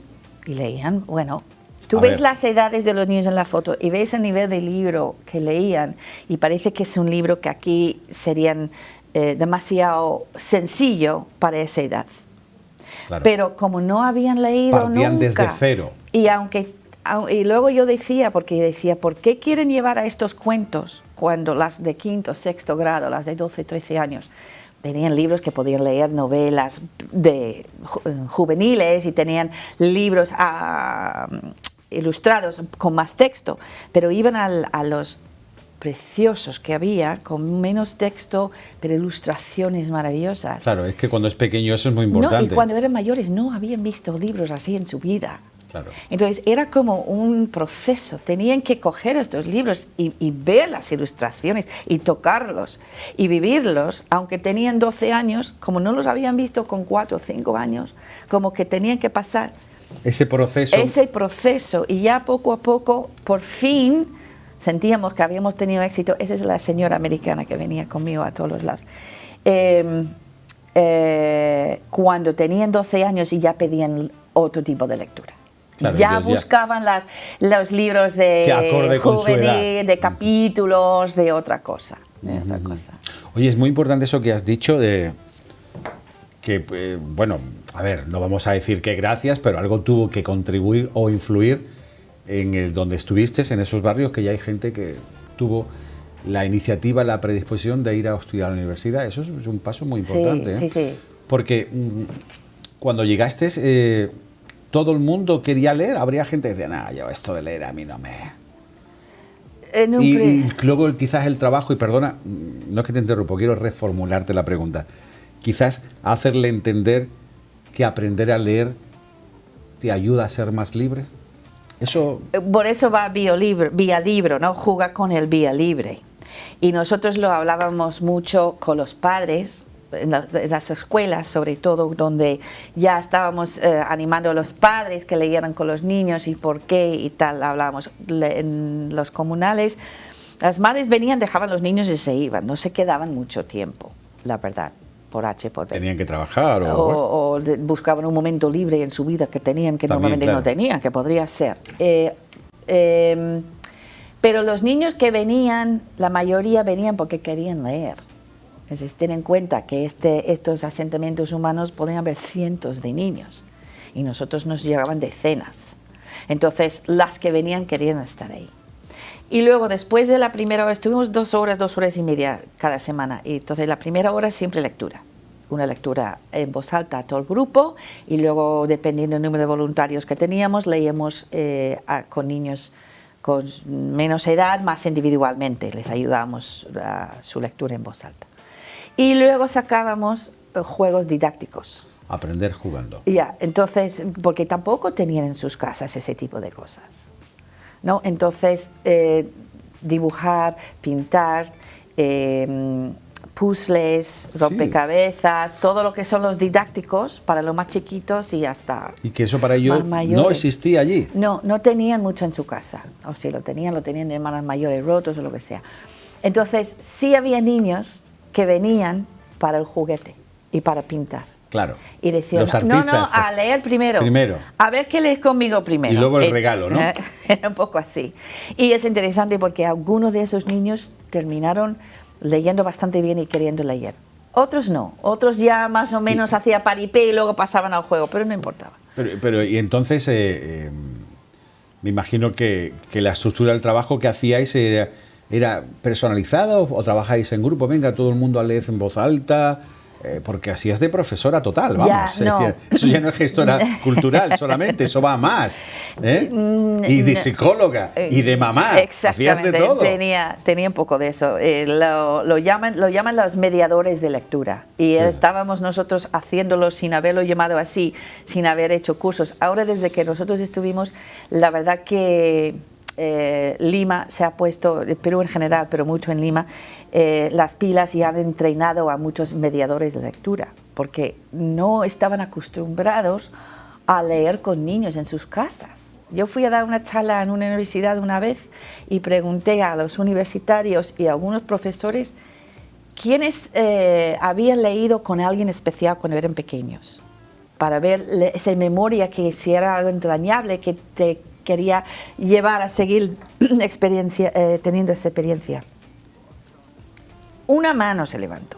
Y leían, bueno, tú ves las edades de los niños en la foto y ves el nivel de libro que leían y parece que es un libro que aquí serían demasiado sencillo para esa edad. Claro. Pero como no habían leído partían nunca, desde cero. Y luego yo decía, ¿por qué quieren llevar a estos cuentos cuando las de 5º, 6º grado, las de 12, 13 años, tenían libros que podían leer novelas juveniles y tenían libros ilustrados con más texto, pero iban a los preciosos que había, con menos texto, pero ilustraciones maravillosas. Claro, es que cuando es pequeño eso es muy importante. No, y cuando eran mayores no habían visto libros así en su vida. Claro. Entonces era como un proceso, tenían que coger estos libros y ver las ilustraciones y tocarlos y vivirlos, aunque tenían 12 años, como no los habían visto con 4 o 5 años, como que tenían que pasar ese proceso y ya poco a poco, por fin, sentíamos que habíamos tenido éxito. Esa es la señora americana que venía conmigo a todos los lados. Cuando tenían 12 años y ya pedían otro tipo de lectura. Claro, ya buscaban los libros de juvenil, de capítulos, de otra cosa. Oye, es muy importante eso que has dicho de que, bueno, a ver, no vamos a decir que gracias, pero algo tuvo que contribuir o influir en donde estuviste, en esos barrios, que ya hay gente que tuvo la iniciativa, la predisposición de ir a estudiar a la universidad. Eso es un paso muy importante. Sí. Porque cuando llegaste... ¿todo el mundo quería leer? Habría gente que decía, nah, yo esto de leer a mí no me... y luego quizás el trabajo, y perdona, no es que te interrumpo, quiero reformularte la pregunta. Quizás hacerle entender que aprender a leer te ayuda a ser más libre. Eso... Por eso va vía libro, ¿no? Juega con el vía libre. Y nosotros lo hablábamos mucho con los padres, en las escuelas sobre todo, donde ya estábamos animando a los padres que leyeran con los niños y por qué y tal. Hablábamos en los comunales, las madres venían, dejaban los niños y se iban, no se quedaban mucho tiempo, la verdad, por H, por B. Tenían que trabajar o buscaban un momento libre en su vida que tenían, que también, normalmente no tenían, que podría ser. Pero los niños que venían, la mayoría venían porque querían leer. Entonces, ten en cuenta que estos asentamientos humanos podían haber cientos de niños y nosotros nos llegaban decenas. Entonces, las que venían querían estar ahí. Y luego, después de la primera hora, estuvimos 2 horas y media cada semana. Y entonces, la primera hora siempre lectura. Una lectura en voz alta a todo el grupo y luego, dependiendo del número de voluntarios que teníamos, leíamos con niños con menos edad, más individualmente. Les ayudábamos a su lectura en voz alta. Y luego sacábamos juegos didácticos. Aprender jugando. Ya, entonces, porque tampoco tenían en sus casas ese tipo de cosas, ¿no? Entonces, dibujar, pintar, puzzles, rompecabezas, todo lo que son los didácticos para los más chiquitos y hasta Y que eso para ellos no existía allí. No tenían mucho en su casa, o si lo tenían de hermanas mayores rotos o lo que sea. Entonces, sí había niños que venían para el juguete y para pintar. Claro. Y decían, los artistas, a leer primero. A ver qué lees conmigo primero. Y luego el regalo, ¿no? Era un poco así. Y es interesante porque algunos de esos niños terminaron leyendo bastante bien y queriendo leer. Otros no. Otros ya más o menos hacía paripé y luego pasaban al juego, pero no importaba. Pero y entonces, me imagino que la estructura del trabajo que hacíais era personalizado o trabajáis en grupo. Venga, todo el mundo a leer en voz alta. Porque así es de profesora total, vamos. Ya, no. Decir, eso ya no es gestora cultural solamente, eso va a más. Y de psicóloga, y de mamá. Hacías de todo. Tenía un poco de eso. Lo llaman los mediadores de lectura. Y estábamos nosotros haciéndolo sin haberlo llamado así, sin haber hecho cursos. Ahora, desde que nosotros estuvimos, la verdad que Lima se ha puesto, Perú en general, pero mucho en Lima, las pilas y han entrenado a muchos mediadores de lectura, porque no estaban acostumbrados a leer con niños en sus casas. Yo fui a dar una charla en una universidad una vez y pregunté a los universitarios y a algunos profesores quiénes habían leído con alguien especial cuando eran pequeños, para ver esa memoria que si era algo entrañable, que te quería llevar a seguir teniendo esa experiencia. Una mano se levantó,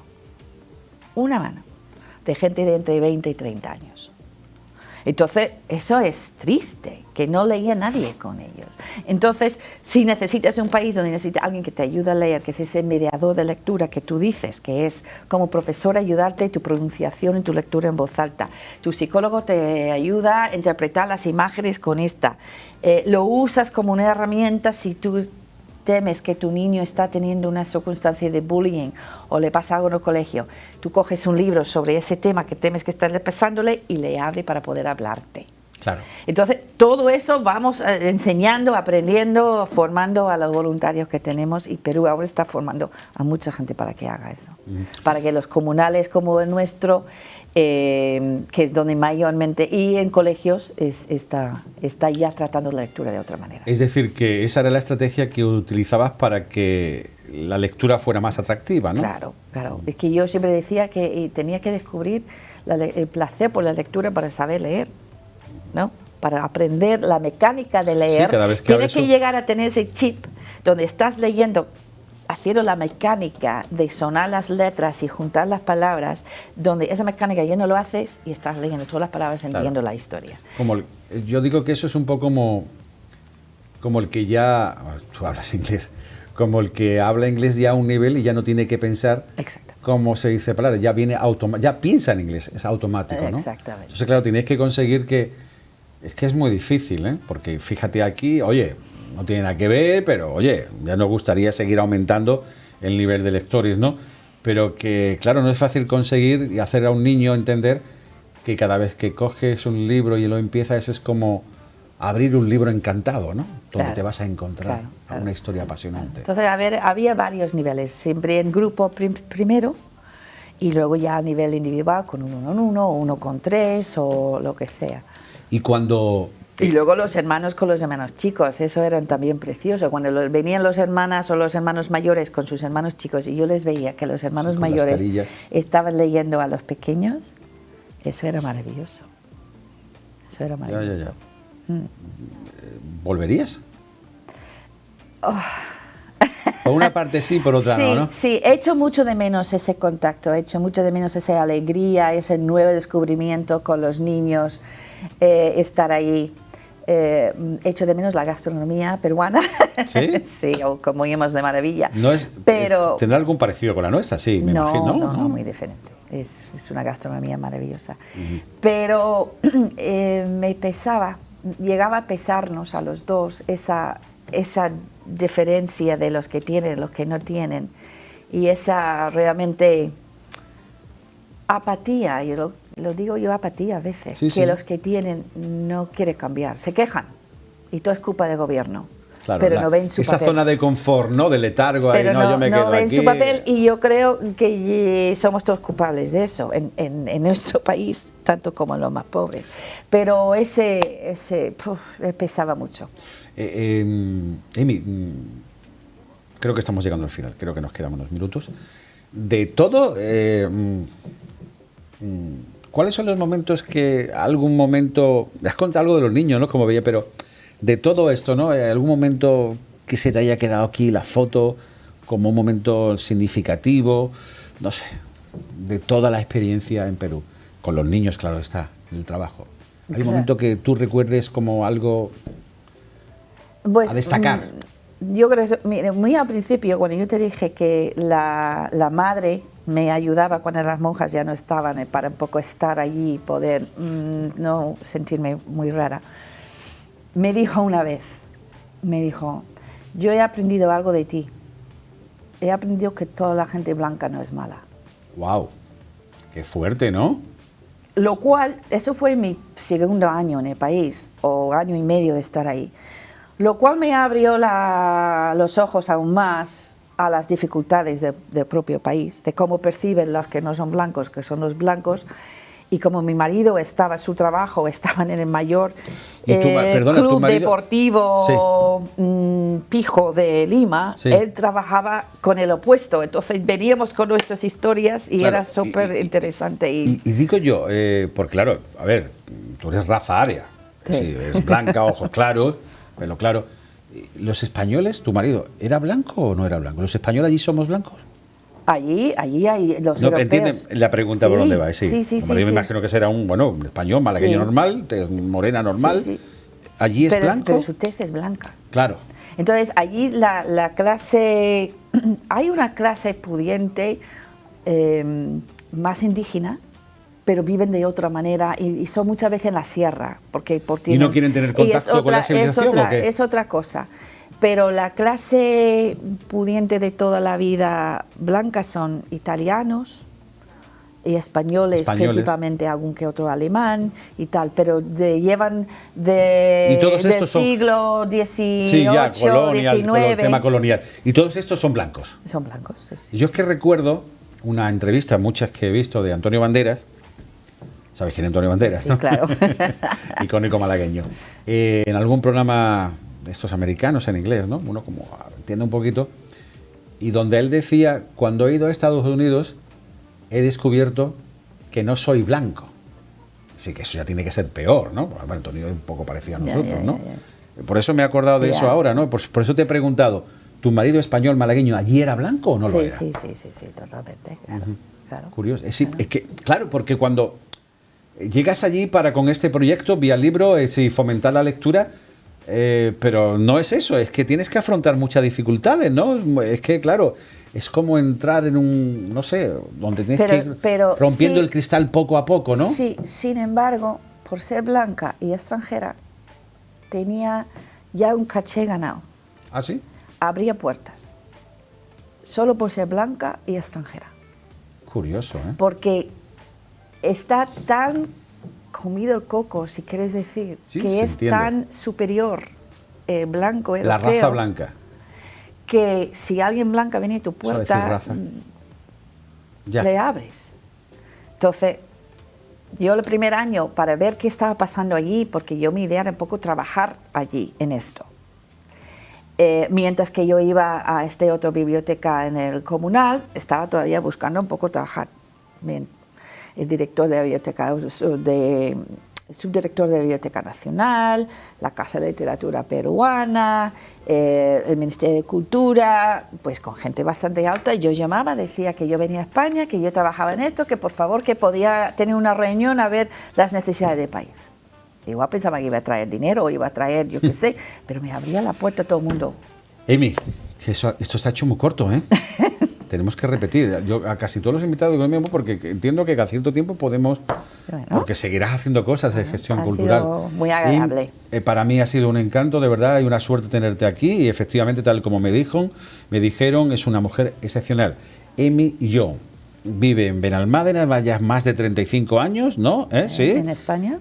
una mano, de gente de entre 20 y 30 años. Entonces, eso es triste, que no leía nadie con ellos. Entonces, si necesitas un país donde necesitas alguien que te ayude a leer, que es ese mediador de lectura que tú dices, que es como profesor ayudarte en tu pronunciación, en tu lectura en voz alta. Tu psicólogo te ayuda a interpretar las imágenes con esta. Lo usas como una herramienta si tú temes que tu niño está teniendo una circunstancia de bullying o le pasa algo en el colegio, tú coges un libro sobre ese tema que temes que está pasándole y le abre para poder hablarte. Claro. Entonces, todo eso vamos enseñando, aprendiendo, formando a los voluntarios que tenemos, y Perú ahora está formando a mucha gente para que haga eso. Para que los comunales como el nuestro, que es donde mayormente, y en colegios, está ya tratando la lectura de otra manera. Es decir, que esa era la estrategia que utilizabas para que la lectura fuera más atractiva, ¿no? Claro. Es que yo siempre decía que tenía que descubrir el placer por la lectura para saber leer, ¿no? Para aprender la mecánica de leer, tienes que llegar a tener ese chip donde estás leyendo, haciendo la mecánica de sonar las letras y juntar las palabras, donde esa mecánica ya no lo haces y estás leyendo todas las palabras, entiendo la historia. Yo digo que eso es un poco como el que ya, tú hablas inglés, como el que habla inglés ya a un nivel y ya no tiene que pensar. Exacto. Cómo se dice palabra, ya ya piensa en inglés, es automático, ¿no? Exactamente. Entonces, claro, tienes que conseguir es que es muy difícil, ¿eh? Porque fíjate aquí, oye, no tiene nada que ver, pero oye, ya nos gustaría seguir aumentando el nivel de lectores, ¿no? Pero que, claro, no es fácil conseguir y hacer a un niño entender que cada vez que coges un libro y lo empiezas es como abrir un libro encantado, ¿no? Donde te vas a encontrar una historia apasionante. Entonces, había varios niveles, siempre en grupo primero, y luego ya a nivel individual, con uno en uno, o uno con tres, o lo que sea. Y luego los hermanos con los hermanos chicos, eso era también precioso. Cuando venían los hermanas o los hermanos mayores con sus hermanos chicos y yo les veía que los hermanos mayores estaban leyendo a los pequeños, eso era maravilloso. Eso era maravilloso. ¿Volverías? Por una parte sí, por otra sí, no, ¿no? Sí, he hecho mucho de menos ese contacto, he hecho mucho de menos esa alegría, ese nuevo descubrimiento con los niños, estar ahí. Echo de menos la gastronomía peruana. ¿Sí? Sí, o comíamos de maravilla. No es, pero ¿tendrá algún parecido con la nuestra? Sí, me imagino. no, muy diferente. Es una gastronomía maravillosa. Pero me pesaba, llegaba a pesarnos a los dos esa diferencia de los que tienen y los que no tienen. Y esa realmente apatía, y lo digo yo apatía a veces, Sí, que sí. los que tienen no quieren cambiar, se quejan y todo es culpa del gobierno, Claro, pero no ven su esa papel. zona de confort, ¿no? De letargo, ahí, Pero no, yo me quedo ven aquí. su papel y yo creo que somos todos culpables de eso en nuestro país, tanto como en los más pobres. Pero ese pesaba mucho. Amy, creo que estamos llegando al final, creo que nos quedan unos minutos. De todo, ¿cuáles son los momentos algún momento, has contado algo de los niños, ¿no? Como veía, pero de todo esto, ¿no? ¿Algún momento que se te haya quedado aquí la foto como un momento significativo, no sé, de toda la experiencia en Perú? Con los niños, claro está, el trabajo. ¿Hay un momento que tú recuerdes como algo Pues, a destacar? Yo creo que muy al principio, cuando yo te dije que la madre me ayudaba cuando las monjas ya no estaban, para un poco estar allí y poder no sentirme muy rara, me dijo una vez, yo he aprendido algo de ti, he aprendido que toda la gente blanca no es mala. ¡Wow! ¡Qué fuerte!, ¿no? Lo cual, eso fue mi segundo año en el país, o año y medio de estar ahí. Lo cual me abrió los ojos aún más a las dificultades del propio país, de cómo perciben los que no son blancos, que son los blancos, y como mi marido su trabajo estaban en el mayor ¿Y perdona, club tu marido? deportivo pijo de Lima, Sí. él trabajaba con el opuesto, entonces veníamos con nuestras historias y Claro, era súper interesante. Y digo yo, porque claro, a ver, tú eres raza aria, Sí. sí, es blanca, ojos claros, pelo claro. ¿Los españoles, tu marido, era blanco o no era blanco? ¿Los españoles allí somos blancos? Allí hay los No, europeos. ¿entienden la pregunta por dónde va? Sí, Sí, tu marido me imagino que será un español malagueño Sí. normal, tez morena normal. Sí. ¿Allí es pero, blanco? pero su tez es blanca. Claro. Entonces, allí la clase, hay una clase pudiente más indígena, pero viven de otra manera y son muchas veces en la sierra. ¿Y no quieren tener contacto con la civilización o qué? Es otra cosa. Pero la clase pudiente de toda la vida blanca son italianos y españoles. Principalmente algún que otro alemán y tal, pero llevan ¿Y todos del estos son? siglo XVIII, Sí, ya, colonial, el tema colonial. Y todos estos son blancos. Son blancos. Sí. Yo es que recuerdo una entrevista, muchas que he visto, de Antonio Banderas. ¿Sabes quién es Antonio Banderas? Sí, ¿no? claro. Icónico malagueño. En algún programa de estos americanos en inglés, ¿no? Uno como entiende un poquito. Y donde él decía, cuando he ido a Estados Unidos, he descubierto que no soy blanco. Así que eso ya tiene que ser peor, ¿no? Bueno, Antonio es un poco parecido a nosotros, ¿no? Por eso me he acordado de eso ahora, ¿no? Por eso te he preguntado, ¿tu marido español malagueño allí era blanco o no lo era? Sí, totalmente, claro. Curioso. Es que, claro, porque cuando llegas allí con este proyecto, vía libro, fomentar la lectura, pero no es eso, es que tienes que afrontar muchas dificultades, ¿no? Es que, claro, es como entrar en un, no sé, donde tienes que ir rompiendo el cristal poco a poco, ¿no? Sí, sin embargo, por ser blanca y extranjera, tenía ya un caché ganado. ¿Ah, sí? Abría puertas, solo por ser blanca y extranjera. Curioso, ¿eh? Porque está tan comido el coco, si quieres decir, Sí, que se es entiende. tan superior el blanco europeo. La raza blanca. Que si alguien blanca viene a tu Eso decir puerta, raza. Ya. le abres. Entonces, yo el primer año, para ver qué estaba pasando allí, porque yo mi idea era un poco trabajar allí, en esto. Mientras que yo iba a otra biblioteca en el comunal, estaba todavía buscando un poco trabajar. Bien, el director de la biblioteca subdirector de la Biblioteca Nacional, la Casa de Literatura Peruana, el Ministerio de Cultura, pues con gente bastante alta. Yo llamaba, decía que yo venía a España, que yo trabajaba en esto, que por favor que podía tener una reunión a ver las necesidades del país. Igual pensaba que iba a traer dinero o iba a traer, yo qué sé, pero me abría la puerta a todo el mundo. Amy, que esto se ha hecho muy corto, ¿eh? Tenemos que repetir. Yo a casi todos los invitados que mismo, porque entiendo que cada cierto tiempo podemos, Bueno, porque seguirás haciendo cosas de gestión cultural. Ha sido muy agradable. Y, para mí ha sido un encanto, de verdad, y una suerte tenerte aquí. Y efectivamente, tal como me dijeron, es una mujer excepcional. Amy Young vive en Benalmádena, ya más de 35 años, ¿no? ¿Sí? ¿En España?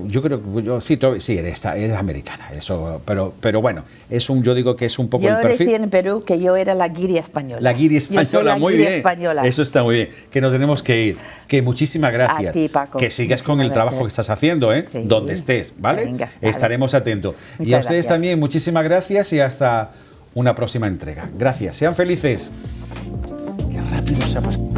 Yo creo que sí, eres americana, eso, pero bueno, yo digo que es un poco yo el perfil. decía en Perú que yo era la guiri española. La guiri española, yo soy la muy guiri bien. Española. Eso está muy bien. Que nos tenemos que ir. Que muchísimas gracias. A ti, Paco. Que sigas con el trabajo que estás haciendo, ¿eh? Sí. Donde estés, ¿vale? Venga, vale. Estaremos atentos. Muchas y a ustedes gracias. también, muchísimas gracias y hasta una próxima entrega. Gracias. Sean felices. Qué rápido se ha pasado.